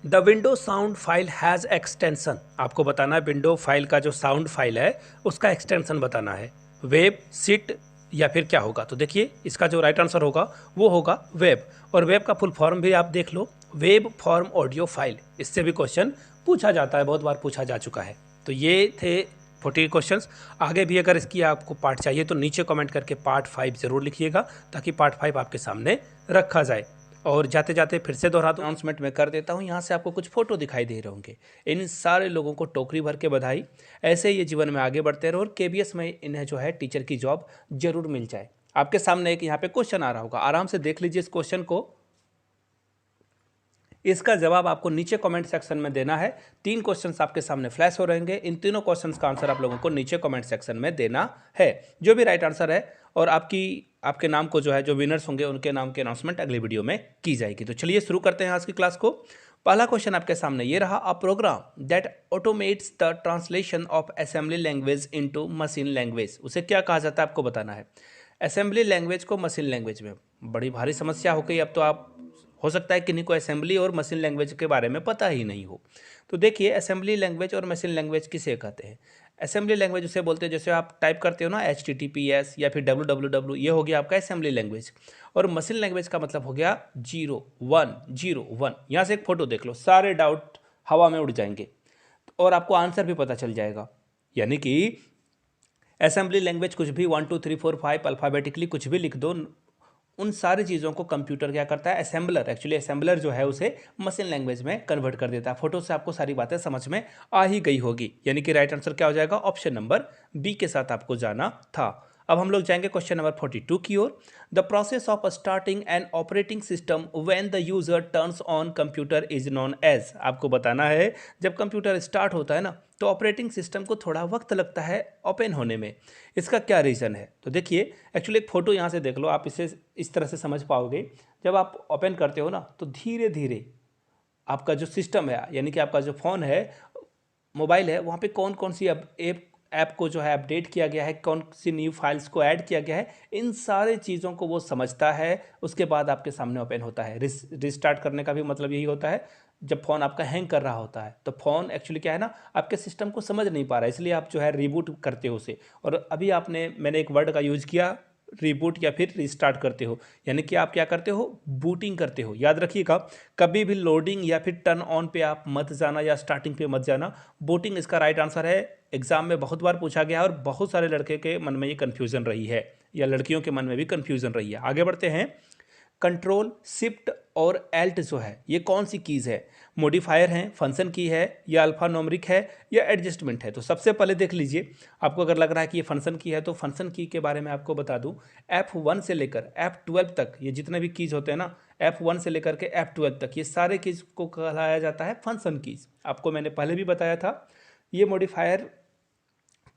The window sound file has extension, आपको बताना है विंडो फाइल का जो साउंड फाइल है उसका एक्सटेंशन बताना है, वेब, सिट या फिर क्या होगा। तो देखिए इसका जो राइट आंसर होगा वो होगा वेब, और वेब का फुल फॉर्म भी आप देख लो, वेब फॉर्म ऑडियो फाइल। इससे भी क्वेश्चन पूछा जाता है, बहुत बार पूछा जा चुका है। तो ये थे 40 क्वेश्चंस। आगे भी अगर इसकी आपको पार्ट चाहिए तो नीचे कमेंट करके पार्ट 5 ज़रूर लिखिएगा, ताकि पार्ट 5 आपके सामने रखा जाए। और जाते जाते फिर से दोहरा दो, अनाउंसमेंट में कर देता हूँ, यहाँ से आपको कुछ फोटो दिखाई दे रहे होंगे। इन सारे लोगों को टोकरी भर के बधाई, ऐसे ये जीवन में आगे बढ़ते रहो और KBS में इन्हें जो है टीचर की जॉब जरूर मिल जाए। आपके सामने एक यहाँ पे क्वेश्चन आ रहा होगा, आराम से देख लीजिए इस क्वेश्चन को। इसका जवाब आपको नीचे कमेंट सेक्शन में देना है। 3 क्वेश्चंस आपके सामने फ्लैश हो रहेंगे, इन तीनों क्वेश्चंस का आंसर आप लोगों को नीचे कमेंट सेक्शन में देना है। जो भी राइट आंसर है, और आपके नाम को जो है, जो विनर्स होंगे उनके नाम की अनाउंसमेंट अगली वीडियो में की जाएगी। तो चलिए शुरू करते हैं आज की क्लास को। पहला क्वेश्चन आपके सामने ये रहा, a program that automates the translation of assembly language into machine language, उसे क्या कहा जाता है आपको बताना है। असेंबली लैंग्वेज को मशीन लैंग्वेज में, बड़ी भारी समस्या हो गई। अब तो आप हो सकता है किन्हीं को असेंबली और मशीन लैंग्वेज के बारे में पता ही नहीं हो। तो देखिए असेंबली लैंग्वेज और मशीन लैंग्वेज किसे कहते हैं। असेंबली लैंग्वेज उसे बोलते हैं जैसे आप टाइप करते हो ना HTTPS या फिर www, ये हो गया आपका असेंबली लैंग्वेज। और मशीन लैंग्वेज का मतलब हो गया 0 1 0 1। यहाँ से एक फोटो देख लो, सारे डाउट हवा में उड़ जाएंगे और आपको आंसर भी पता चल जाएगा। यानी कि असेंबली लैंग्वेज कुछ भी 1 2 3 4 5 अल्फ़ाबेटिकली कुछ भी लिख दो, उन सारी चीज़ों को कंप्यूटर क्या करता है, असेंबलर, एक्चुअली असेंबलर जो है उसे मशीन लैंग्वेज में कन्वर्ट कर देता है। फोटो से आपको सारी बातें समझ में आ ही गई होगी, यानी कि राइट आंसर क्या हो जाएगा, ऑप्शन नंबर बी के साथ आपको जाना था। अब हम लोग जाएंगे क्वेश्चन नंबर 42 की ओर। The process of starting an operating system when the user turns on computer is known as, आपको बताना है जब कंप्यूटर स्टार्ट होता है ना तो ऑपरेटिंग सिस्टम को थोड़ा वक्त लगता है ओपन होने में, इसका क्या रीज़न है। तो देखिए एक्चुअली एक फ़ोटो यहाँ से देख लो, आप इसे इस तरह से समझ पाओगे। जब आप ओपन करते हो ना तो धीरे धीरे आपका जो सिस्टम है, यानी कि आपका जो फ़ोन है, मोबाइल है, वहाँ पे कौन कौन सी ऐप को जो है अपडेट किया गया है, कौन सी न्यू फाइल्स को ऐड किया गया है, इन सारी चीज़ों को वो समझता है। उसके बाद आपके सामने ओपन होता है। रिस्टार्ट करने का भी मतलब यही होता है, जब फ़ोन आपका हैंग कर रहा होता है तो फ़ोन एक्चुअली क्या है ना, आपके सिस्टम को समझ नहीं पा रहा है, इसलिए आप जो है रिबूट करते हो उसे। और अभी मैंने एक वर्ड का यूज़ किया, रिबूट या फिर रिस्टार्ट करते हो, यानी कि आप क्या करते हो, बूटिंग करते हो। याद रखिएगा, कभी भी लोडिंग या फिर टर्न ऑन पे आप मत जाना या स्टार्टिंग पे मत जाना, बूटिंग इसका राइट आंसर है। एग्जाम में बहुत बार पूछा गया और बहुत सारे लड़के के मन में ये कन्फ्यूज़न रही है, या लड़कियों के मन में भी कन्फ्यूज़न रही है। आगे बढ़ते हैं। कंट्रोल, शिफ्ट और एल्ट जो है ये कौन सी कीज़ है, मॉडिफायर हैं, फंक्शन की है, या अल्फा न्यूमेरिक है, या एडजस्टमेंट है। तो सबसे पहले देख लीजिए, आपको अगर लग रहा है कि ये फंक्शन की है तो फंक्शन की के बारे में आपको बता दूं, F1 से लेकर F12 तक ये जितने भी कीज़ होते हैं ना, F1 से लेकर के F12 तक, ये सारे कीज को कहलाया जाता है फंक्शन कीज। आपको मैंने पहले भी बताया था। ये मॉडिफायर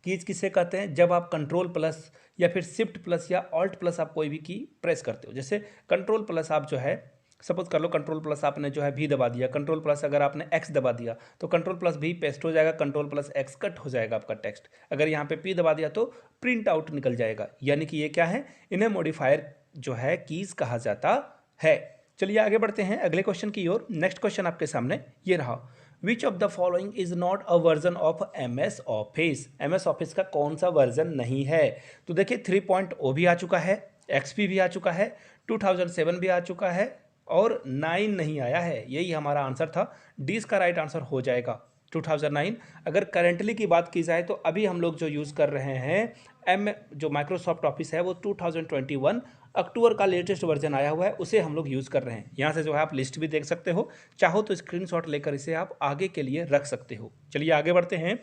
कीज किसे कहते हैं? जब आप कंट्रोल प्लस या फिर शिफ्ट प्लस या ऑल्ट प्लस आप कोई भी की प्रेस करते हो। जैसे कंट्रोल प्लस आप जो है, सपोज कर लो कंट्रोल प्लस आपने जो है भी दबा दिया, कंट्रोल प्लस अगर आपने एक्स दबा दिया तो कंट्रोल प्लस भी पेस्ट हो जाएगा, कंट्रोल प्लस एक्स कट हो जाएगा आपका टेक्स्ट। अगर यहाँ पे पी दबा दिया तो प्रिंट आउट निकल जाएगा। यानी कि ये क्या है? इन्हें मॉडिफायर जो है कीज कहा जाता है। चलिए आगे बढ़ते हैं अगले क्वेश्चन की ओर। नेक्स्ट क्वेश्चन आपके सामने ये रहा, विच of the following is not a version of MS office. MS office का कौन सा वर्जन नहीं है? तो देखिए 3.0 भी आ चुका है, XP भी आ चुका है, 2007 भी आ चुका है और 9 नहीं आया है। यही हमारा आंसर था। डी इसका राइट आंसर हो जाएगा 2009। अगर करेंटली की बात की जाए तो अभी हम लोग जो यूज़ कर रहे हैं जो माइक्रोसॉफ्ट ऑफिस है वो 2021 अक्टूबर का लेटेस्ट वर्जन आया हुआ है, उसे हम लोग यूज़ कर रहे हैं। यहाँ से जो है आप लिस्ट भी देख सकते हो, चाहो तो स्क्रीनशॉट लेकर इसे आप आगे के लिए रख सकते हो। चलिए आगे बढ़ते हैं।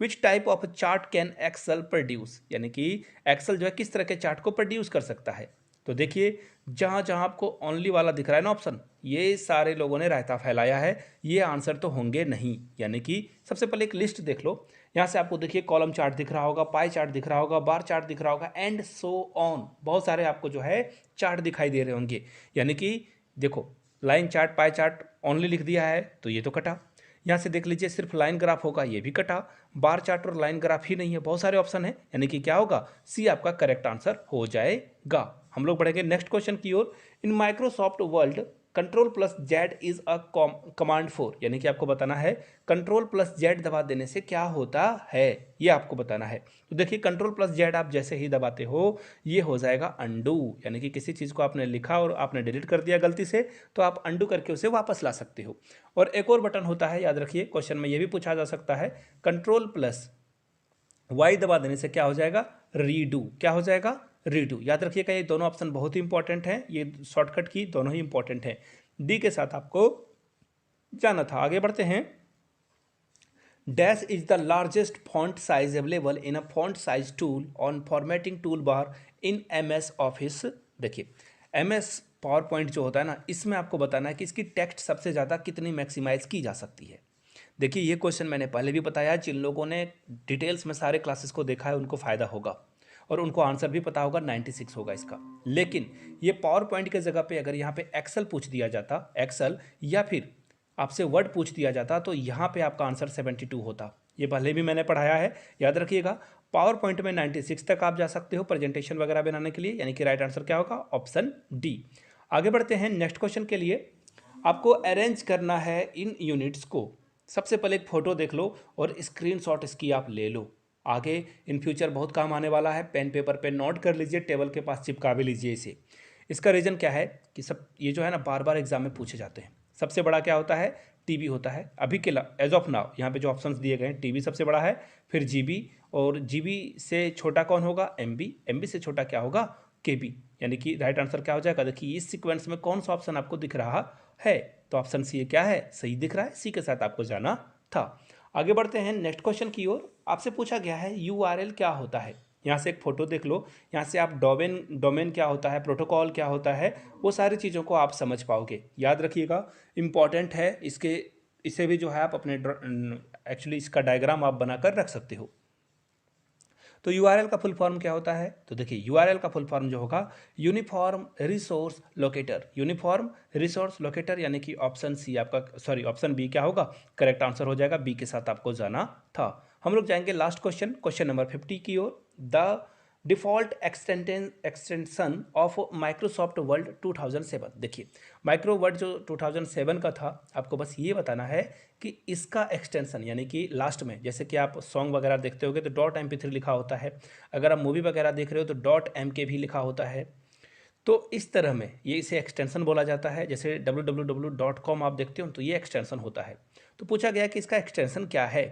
Which type of chart can Excel produce, यानी कि एक्सेल जो है किस तरह के चार्ट को प्रोड्यूस कर सकता है? तो देखिए जहाँ जहाँ आपको ओनली वाला दिख रहा है ना ऑप्शन, ये सारे लोगों ने रायता फैलाया है, ये आंसर तो होंगे नहीं। यानी कि सबसे पहले एक लिस्ट देख लो। यहाँ से आपको देखिए कॉलम चार्ट दिख रहा होगा, पाई चार्ट दिख रहा होगा, बार चार्ट दिख रहा होगा एंड सो ऑन। बहुत सारे आपको जो है चार्ट दिखाई दे रहे होंगे। यानी कि देखो line chart, pie chart only लिख दिया है तो ये तो कटा। यहाँ से देख लीजिए सिर्फ लाइन ग्राफ होगा, ये भी कटा। बार चार्ट और लाइन ग्राफ ही नहीं है, बहुत सारे ऑप्शन है। यानी कि क्या होगा? सी आपका करेक्ट आंसर हो जाएगा। हम लोग बढ़ेंगे नेक्स्ट क्वेश्चन की ओर। In Microsoft world control plus Z is a command for, यानी कि आपको बताना है कंट्रोल प्लस जेड दबा देने से क्या होता है, ये आपको बताना है। तो देखिए कंट्रोल प्लस जेड आप जैसे ही दबाते हो ये हो जाएगा अंडू, यानी कि किसी चीज़ को आपने लिखा और आपने डिलीट कर दिया गलती से तो आप अंडू करके उसे वापस ला सकते हो। और एक और बटन होता है, याद रखिए क्वेश्चन में ये भी पूछा जा सकता है, कंट्रोल प्लस वाई दबा देने से क्या हो जाएगा? रीडू। क्या हो जाएगा? रीडू। याद रखिएगा ये दोनों ऑप्शन बहुत ही इंपॉर्टेंट हैं, ये शॉर्टकट की दोनों ही इंपॉर्टेंट हैं। डी के साथ आपको जाना था। आगे बढ़ते हैं। Dash is the largest font size available in a font size tool on formatting tool bar in MS office. देखिए MS पावर पॉइंट जो होता है ना, इसमें आपको बताना है कि इसकी टेक्स्ट सबसे ज़्यादा कितनी मैक्सिमाइज की जा सकती है। देखिए ये क्वेश्चन मैंने पहले भी बताया, जिन लोगों ने डिटेल्स में सारे क्लासेस को देखा है उनको फ़ायदा होगा और उनको आंसर भी पता होगा, 96 होगा इसका। लेकिन ये पावर पॉइंट के जगह पे अगर यहाँ पे एक्सेल पूछ दिया जाता, एक्सेल या फिर आपसे वर्ड पूछ दिया जाता तो यहाँ पे आपका आंसर 72 होता। ये पहले भी मैंने पढ़ाया है, याद रखिएगा। पावर पॉइंट में 96 तक आप जा सकते हो प्रेजेंटेशन वगैरह बनाने के लिए, यानी कि राइट आंसर क्या होगा? Option D. आगे बढ़ते हैं नेक्स्ट क्वेश्चन के लिए। आपको अरेंज करना है इन यूनिट्स को। सबसे पहले एक फ़ोटो देख लो और स्क्रीनशॉट इसकी आप ले लो। आगे इन फ्यूचर बहुत काम आने वाला है, पेन पेपर पे नोट कर लीजिए, टेबल के पास चिपका भी लीजिए इसे। इसका रीज़न क्या है कि सब ये जो है ना बार बार एग्जाम में पूछे जाते हैं। सबसे बड़ा क्या होता है? टीबी होता है। अभी के एज ऑफ नाउ यहाँ पे जो ऑप्शंस दिए गए हैं, टीबी सबसे बड़ा है, फिर जीबी, और जीबी से छोटा कौन होगा? एमबी, एमबी से छोटा क्या होगा? केबी। यानी कि राइट आंसर क्या हो जाएगा? देखिए इस सीक्वेंस में कौन सा ऑप्शन आपको दिख रहा है? तो ऑप्शन सी क्या है? सही दिख रहा है, सी के साथ आपको जाना था। आगे बढ़ते हैं नेक्स्ट क्वेश्चन की ओर। आपसे पूछा गया है URL क्या होता है। यहाँ से एक फ़ोटो देख लो, यहाँ से आप डोमेन क्या होता है, प्रोटोकॉल क्या होता है, वो सारी चीज़ों को आप समझ पाओगे। याद रखिएगा इम्पॉर्टेंट है, इसे भी जो है आप अपने एक्चुअली इसका डायग्राम आप बनाकर रख सकते हो। तो URL का फुल फॉर्म क्या होता है? तो देखिए URL का फुल फॉर्म जो होगा uniform resource locator. Uniform resource locator, यानी कि ऑप्शन सी आपका, सॉरी ऑप्शन बी क्या होगा? करेक्ट आंसर हो जाएगा। बी के साथ आपको जाना था। हम लोग जाएंगे लास्ट क्वेश्चन नंबर 50 की ओर। The default extension of Microsoft Word 2007। देखिए माइक्रो वर्ड जो 2007 का था, आपको बस ये बताना है कि इसका एक्सटेंशन, यानी कि लास्ट में जैसे कि आप सॉन्ग वगैरह देखते होगे तो .mp3 लिखा होता है, अगर आप मूवी वगैरह देख रहे हो तो .mk भी लिखा होता है। तो इस तरह में ये इसे एक्सटेंशन बोला जाता है। जैसे www.com आप देखते हो तो ये एक्सटेंशन होता है। तो पूछा गया कि इसका एक्सटेंशन क्या है।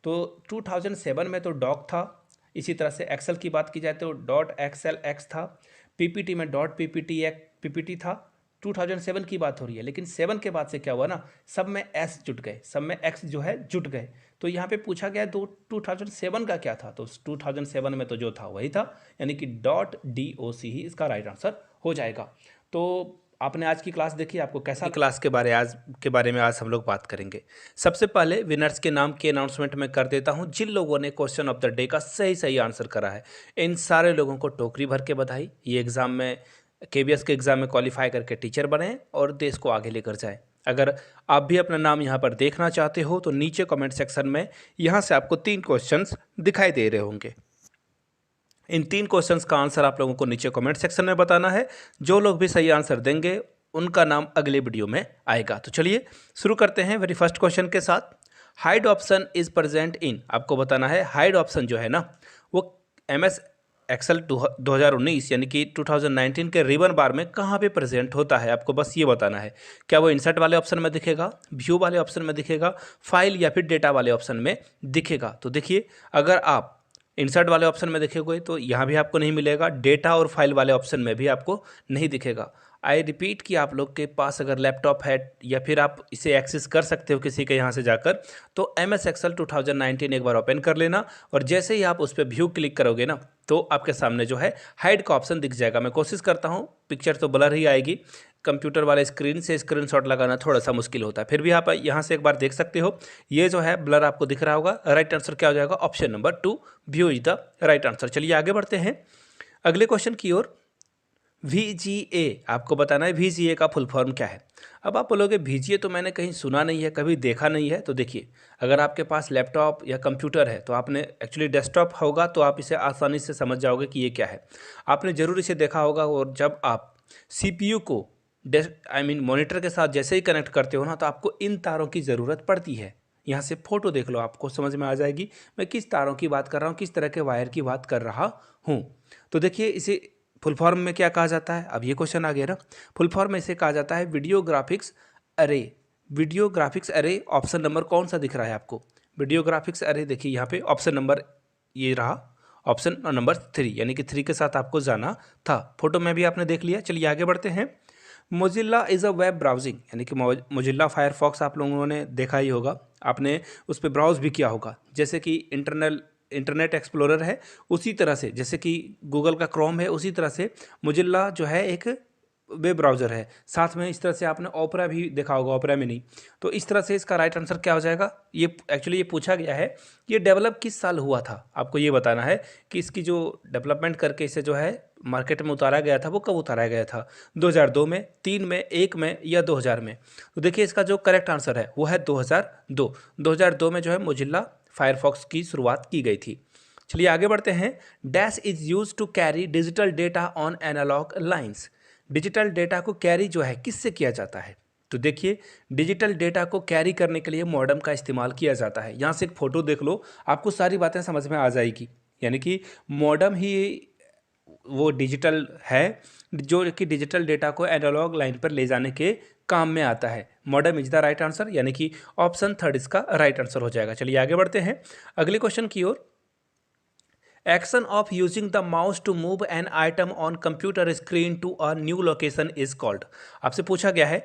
तो 2007 में तो डॉक था, इसी तरह से एक्सेल की बात की जाए तो .xlx था, पीपीटी में .ppt था। 2007 की बात हो रही है, लेकिन 7 के बाद से क्या हुआ ना, सब में एस जुट गए, सब में एक्स जो है जुट गए। तो यहाँ पे पूछा गया 2007 का क्या था, तो 2007 में तो जो था वही था, यानी कि .doc ही इसका राइट आंसर हो जाएगा। तो आपने आज की क्लास देखी, आपको कैसा क्लास के बारे में आज हम लोग बात करेंगे। सबसे पहले विनर्स के नाम की अनाउंसमेंट मैं कर देता हूं। जिन लोगों ने क्वेश्चन ऑफ द डे का सही आंसर करा है, इन सारे लोगों को टोकरी भर के बधाई। ये एग्ज़ाम में केवीएस के एग्ज़ाम में क्वालिफाई करके टीचर बने और देश को आगे लेकर जाएं। अगर आप भी अपना नाम यहाँ पर देखना चाहते हो तो नीचे कमेंट सेक्शन में यहाँ से आपको 3 क्वेश्चंस दिखाई दे रहे होंगे। इन 3 क्वेश्चंस का आंसर आप लोगों को नीचे कमेंट सेक्शन में बताना है। जो लोग भी सही आंसर देंगे उनका नाम अगले वीडियो में आएगा। तो चलिए शुरू करते हैं वेरी फर्स्ट क्वेश्चन के साथ। Hide option is present in, आपको बताना है हाइड ऑप्शन जो है ना वो MS एक्सेल 2019 यानी कि 2019 के रिबन बार में कहाँ पे प्रेजेंट होता है, आपको बस ये बताना है। क्या वो इंसर्ट वाले ऑप्शन में दिखेगा, व्यू वाले ऑप्शन में दिखेगा, फाइल या फिर डेटा वाले ऑप्शन में दिखेगा। तो देखिए, अगर आप इंसर्ट वाले ऑप्शन में देखेंगे तो यहाँ भी आपको नहीं मिलेगा, डेटा और फाइल वाले ऑप्शन में भी आपको नहीं दिखेगा। आई रिपीट कि आप लोग के पास अगर लैपटॉप है या फिर आप इसे एक्सेस कर सकते हो किसी के यहाँ से जाकर, तो MS एक्सेल 2019 एक बार ओपन कर लेना और जैसे ही आप उस पर व्यू क्लिक करोगे ना तो आपके सामने जो है हाइड का ऑप्शन दिख जाएगा। मैं कोशिश करता हूँ, पिक्चर तो ब्लर ही आएगी, कंप्यूटर वाले स्क्रीन से स्क्रीनशॉट लगाना थोड़ा सा मुश्किल होता है, फिर भी आप यहाँ से एक बार देख सकते हो। ये जो है ब्लर आपको दिख रहा होगा। राइट आंसर क्या हो जाएगा, option number 2, view is the right answer. चलिए आगे बढ़ते हैं अगले क्वेश्चन की ओर। VGA, आपको बताना है VGA का फुल फॉर्म क्या है। अब आप बोलोगे VGA तो मैंने कहीं सुना नहीं है, कभी देखा नहीं है। तो देखिए, अगर आपके पास लैपटॉप या कंप्यूटर है तो आपने एक्चुअली डेस्कटॉप होगा तो आप इसे आसानी से समझ जाओगे कि ये क्या है। आपने ज़रूर इसे देखा होगा। और जब आप CPU को मॉनिटर के साथ जैसे ही कनेक्ट करते हो ना तो आपको इन तारों की ज़रूरत पड़ती है। यहाँ से फोटो देख लो, आपको समझ में आ जाएगी मैं किस तारों की बात कर रहा हूँ, किस तरह के वायर की बात कर रहा हूँ। तो देखिए, इसे फुल फॉर्म में क्या कहा जाता है, अब ये क्वेश्चन आ गया ना। फुल फॉर्म में इसे कहा जाता है वीडियो ग्राफिक्स अरे। वीडियो ग्राफिक्स अरे, ऑप्शन नंबर कौन सा दिख रहा है आपको, वीडियो ग्राफिक्स अरे। देखिए यहाँ पे ऑप्शन नंबर ये रहा, ऑप्शन नंबर 3, यानी कि 3 के साथ आपको जाना था। फोटो में भी आपने देख लिया। चलिए आगे बढ़ते हैं। Mozilla is a web browsing, यानी कि मोजिल्ला फायरफॉक्स आप लोगों ने देखा ही होगा, आपने उस पर ब्राउज भी किया होगा। जैसे कि इंटरनेट एक्सप्लोरर है उसी तरह से, जैसे कि गूगल का क्रोम है उसी तरह से मोजिल्ला जो है एक वेब ब्राउज़र है। साथ में इस तरह से आपने ओपेरा भी देखा होगा, ओपेरा मिनी। तो इस तरह से इसका राइट आंसर क्या हो जाएगा, ये एक्चुअली ये पूछा गया है ये डेवलप किस साल हुआ था, आपको ये बताना है कि इसकी जो डेवलपमेंट करके इसे जो है मार्केट में उतारा गया था वो कब उतारा गया था, 2002 में, 3 में, 1 में या 2000 में। तो देखिए, इसका जो करेक्ट आंसर है वो है 2002। 2002 में जो है मोजिल्ला फायरफॉक्स की शुरुआत की गई थी। चलिए आगे बढ़ते हैं। Dash is use to carry digital data on analog lines. Digital data को कैरी जो है किससे किया जाता है। तो देखिए, डिजिटल डेटा को कैरी करने के लिए मॉडेम का इस्तेमाल किया जाता है। यहाँ से एक फ़ोटो देख लो, आपको सारी बातें समझ में आ जाएगी। यानी कि मॉडेम ही वो डिजिटल है जो कि डिजिटल डेटा को एनालॉग लाइन पर ले जाने के काम में आता है। Modem is the right answer, यानी कि ऑप्शन 3 इसका राइट आंसर हो जाएगा। चलिए आगे बढ़ते हैं अगले क्वेश्चन की ओर। Action of using the mouse to move an item on computer screen to a new location is called. आपसे पूछा गया है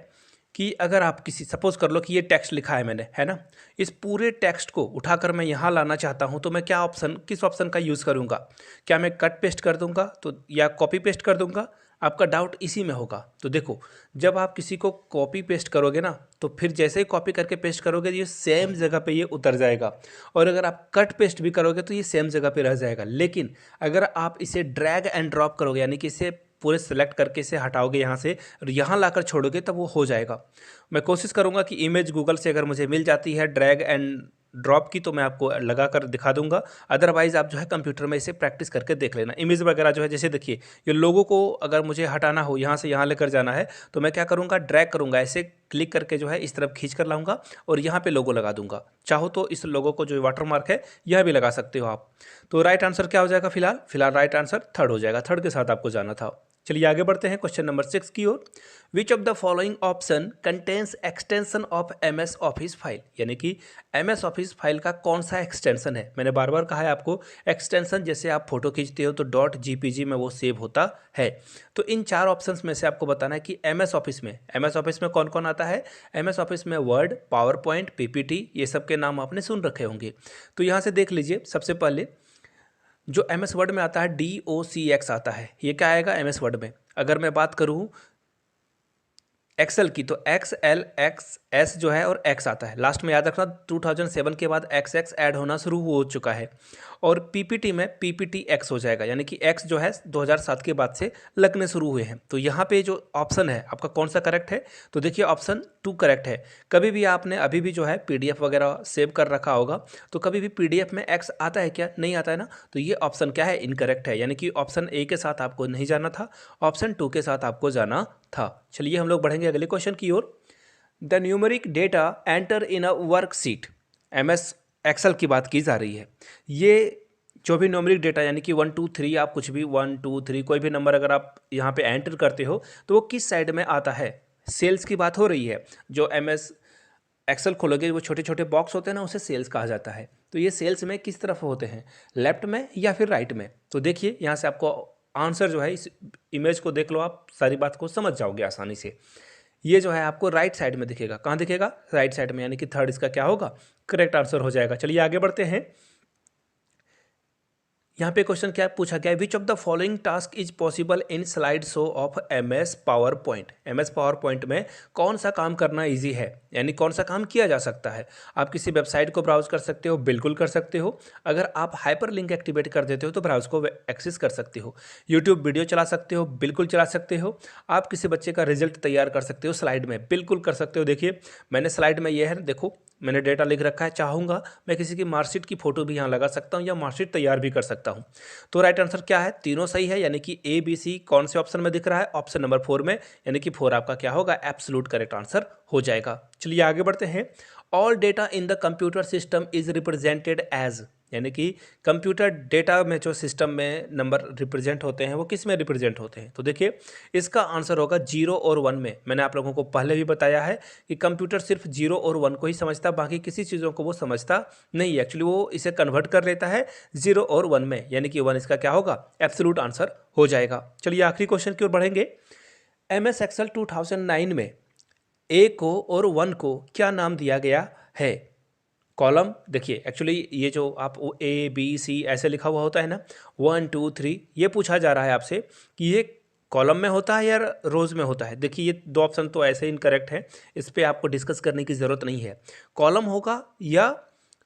कि अगर आप किसी, सपोज कर लो कि ये टेक्स्ट लिखा है मैंने, है ना, इस पूरे टेक्स्ट को उठाकर मैं यहाँ लाना चाहता हूँ तो मैं किस ऑप्शन का यूज़ करूँगा। क्या मैं कट पेस्ट कर दूँगा तो या कॉपी पेस्ट कर दूँगा, आपका डाउट इसी में होगा। तो देखो, जब आप किसी को कॉपी पेस्ट करोगे ना तो फिर जैसे ही कॉपी करके पेस्ट करोगे ये सेम जगह पे ये उतर जाएगा, और अगर आप कट पेस्ट भी करोगे तो ये सेम जगह पे रह जाएगा। लेकिन अगर आप इसे ड्रैग एंड ड्रॉप करोगे, यानी कि इसे पूरे सेलेक्ट करके इसे हटाओगे यहाँ से और यहाँ लाकर छोड़ोगे तब वो हो जाएगा। मैं कोशिश करूँगा कि इमेज गूगल से अगर मुझे मिल जाती है ड्रैग एंड ड्रॉप की तो मैं आपको लगा कर दिखा दूंगा। अदरवाइज़ आप जो है कंप्यूटर में इसे प्रैक्टिस करके देख लेना। इमेज वगैरह जो है, जैसे देखिए ये लोगों को अगर मुझे हटाना हो, यहाँ से यहाँ लेकर जाना है तो मैं क्या करूँगा, ड्रैग करूँगा, ऐसे क्लिक करके जो है इस तरफ खींच कर लाऊंगा और यहाँ पे लोगो लगा दूंगा। चाहो तो इस लोगो को जो वाटर मार्क है यह भी लगा सकते हो आप। तो राइट आंसर क्या हो जाएगा, फिलहाल राइट आंसर 3 हो जाएगा। 3 के साथ आपको जाना था। चलिए आगे बढ़ते हैं क्वेश्चन नंबर 6 की ओर। Which of the following option contains extension of MS office file, यानी कि MS ऑफिस फाइल का कौन सा एक्सटेंशन है। मैंने बार बार कहा है आपको, एक्सटेंशन जैसे आप फोटो खींचते हो तो .jpg में वो सेव होता है। तो इन 4 ऑप्शंस में से आपको बताना है कि MS ऑफिस में कौन कौन आता है। MS ऑफिस में वर्ड, पावर पॉइंट, PPT, ये सब के नाम आपने सुन रखे होंगे। तो यहाँ से देख लीजिए, सबसे पहले जो MS वर्ड में आता है DOCX आता है। ये क्या आएगा MS वर्ड में। अगर मैं बात करूँ एक्सेल की तो एक्स एल एक्स एस जो है और एक्स आता है लास्ट में, याद रखना 2007 के बाद एक्स एक्स ऐड होना शुरू हो चुका है। और पीपीटी में पीपीटी एक्स हो जाएगा, यानी कि एक्स जो है 2007 के बाद से लगने शुरू हुए हैं। तो यहाँ पे जो ऑप्शन है आपका कौन सा करेक्ट है, तो देखिए ऑप्शन 2 करेक्ट है। कभी भी आपने अभी भी जो है पीडीएफ वगैरह सेव कर रखा होगा, तो कभी भी पीडीएफ में एक्स आता है क्या, नहीं आता है ना, तो ये ऑप्शन क्या है, इनकरेक्ट है। यानी कि ऑप्शन ए के साथ आपको नहीं जाना था, ऑप्शन 2 के साथ आपको जाना था। चलिए हम लोग बढ़ेंगे अगले क्वेश्चन की ओर। The numeric data enter in a worksheet, MS Excel की बात की जा रही है। ये जो भी न्यूमेरिक डेटा यानी कि 1 2 3 आप कुछ भी 1 2 3 कोई भी नंबर अगर आप यहाँ पे एंटर करते हो तो वो किस साइड में आता है, सेल्स की बात हो रही है। जो एमएस एक्सेल खोलोगे वो छोटे छोटे बॉक्स होते हैं ना, उसे सेल्स कहा जाता है। तो ये सेल्स में किस तरफ होते हैं, लेफ्ट में या फिर राइट में। तो देखिए यहाँ से आपको आंसर जो है, इस इमेज को देख लो आप, सारी बात को समझ जाओगे आसानी से। ये जो है आपको राइट साइड में दिखेगा, कहाँ दिखेगा, राइट साइड में, यानी कि थर्ड इसका क्या होगा, करेक्ट आंसर हो जाएगा। चलिए आगे बढ़ते हैं। यहाँ पे क्वेश्चन क्या पूछा गया है, विच of the following task is possible in slide show off MS power point. MS power point में कौन सा काम करना इजी है, यानी कौन सा काम किया जा सकता है। आप किसी वेबसाइट को ब्राउज कर सकते हो, बिल्कुल कर सकते हो। अगर आप हाइपर लिंक एक्टिवेट कर देते हो तो ब्राउज को एक्सेस कर सकते हो। यूट्यूब वीडियो चला सकते हो, बिल्कुल चला सकते हो। आप किसी बच्चे का रिजल्ट तैयार कर सकते हो स्लाइड में, बिल्कुल कर सकते हो। देखिए मैंने स्लाइड में ये है, देखो मैंने डेटा लिख रखा है, चाहूँगा मैं किसी की मार्कशीट की फोटो भी यहाँ लगा सकता हूँ या मार्कशीट तैयार भी कर सकता हूँ। तो राइट आंसर क्या है, तीनों सही है, यानी कि ए बी सी कौन से ऑप्शन में दिख रहा है, ऑप्शन नंबर 4 में, यानी कि 4 आपका क्या होगा, एब्सोल्यूट करेक्ट आंसर हो जाएगा। चलिए आगे बढ़ते हैं। All data in the computer system is represented as, यानी कि कंप्यूटर डेटा में जो सिस्टम में नंबर रिप्रेजेंट होते हैं वो किस में रिप्रेजेंट होते हैं। तो देखिए इसका आंसर होगा 0 और 1 में। मैंने आप लोगों को पहले भी बताया है कि कंप्यूटर सिर्फ 0 और 1 को ही समझता, बाकी किसी चीज़ों को वो समझता नहीं है। एक्चुअली वो इसे कन्वर्ट कर लेता है 0 और 1 में, यानी कि 1 इसका क्या होगा, एब्सोल्यूट आंसर हो जाएगा। चलिए आखिरी क्वेश्चन की ओर बढ़ेंगे। एमएस एक्सेल 2009 में ए को और 1 को क्या नाम दिया गया है। कॉलम देखिए, एक्चुअली ये जो आप ए बी सी ऐसे लिखा हुआ होता है ना, 1 2 3, ये पूछा जा रहा है आपसे कि ये कॉलम में होता है या रोज़ में होता है। देखिए ये दो ऑप्शन तो ऐसे इनकरेक्ट है, इस पर आपको डिस्कस करने की ज़रूरत नहीं है। कॉलम होगा या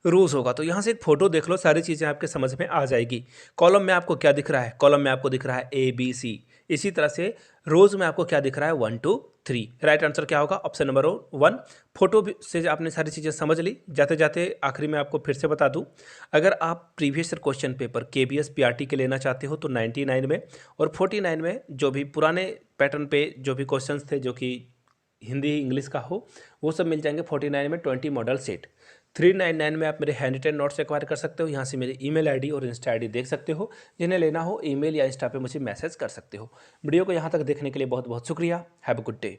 रोज़ होगा, तो यहाँ से एक फ़ोटो देख लो, सारी चीज़ें आपके समझ में आ जाएगी। कॉलम में आपको क्या दिख रहा है, कॉलम में आपको दिख रहा है ए बी सी। इसी तरह से रोज़ में आपको क्या दिख रहा है, 1 2 3। राइट आंसर क्या होगा, ऑप्शन नंबर 1। फोटो से आपने सारी चीज़ें समझ ली। जाते जाते आखिरी में आपको फिर से बता दूं, अगर आप previous question paper KBS PRT के लेना चाहते हो तो 99 में, और 49 में जो भी पुराने पैटर्न पे जो भी क्वेश्चंस थे जो कि हिंदी इंग्लिश का हो, वो सब मिल जाएंगे। 49 में 20 मॉडल सेट। 399 में आप मेरे हैंड रिटन नोट्स एक्वायर कर सकते हो। यहाँ से मेरी ईमेल आईडी और इंस्टा आईडी देख सकते हो। जिन्हें लेना हो ईमेल या इंस्टा पे मुझे मैसेज कर सकते हो। वीडियो को यहाँ तक देखने के लिए बहुत बहुत शुक्रिया। Have a good day.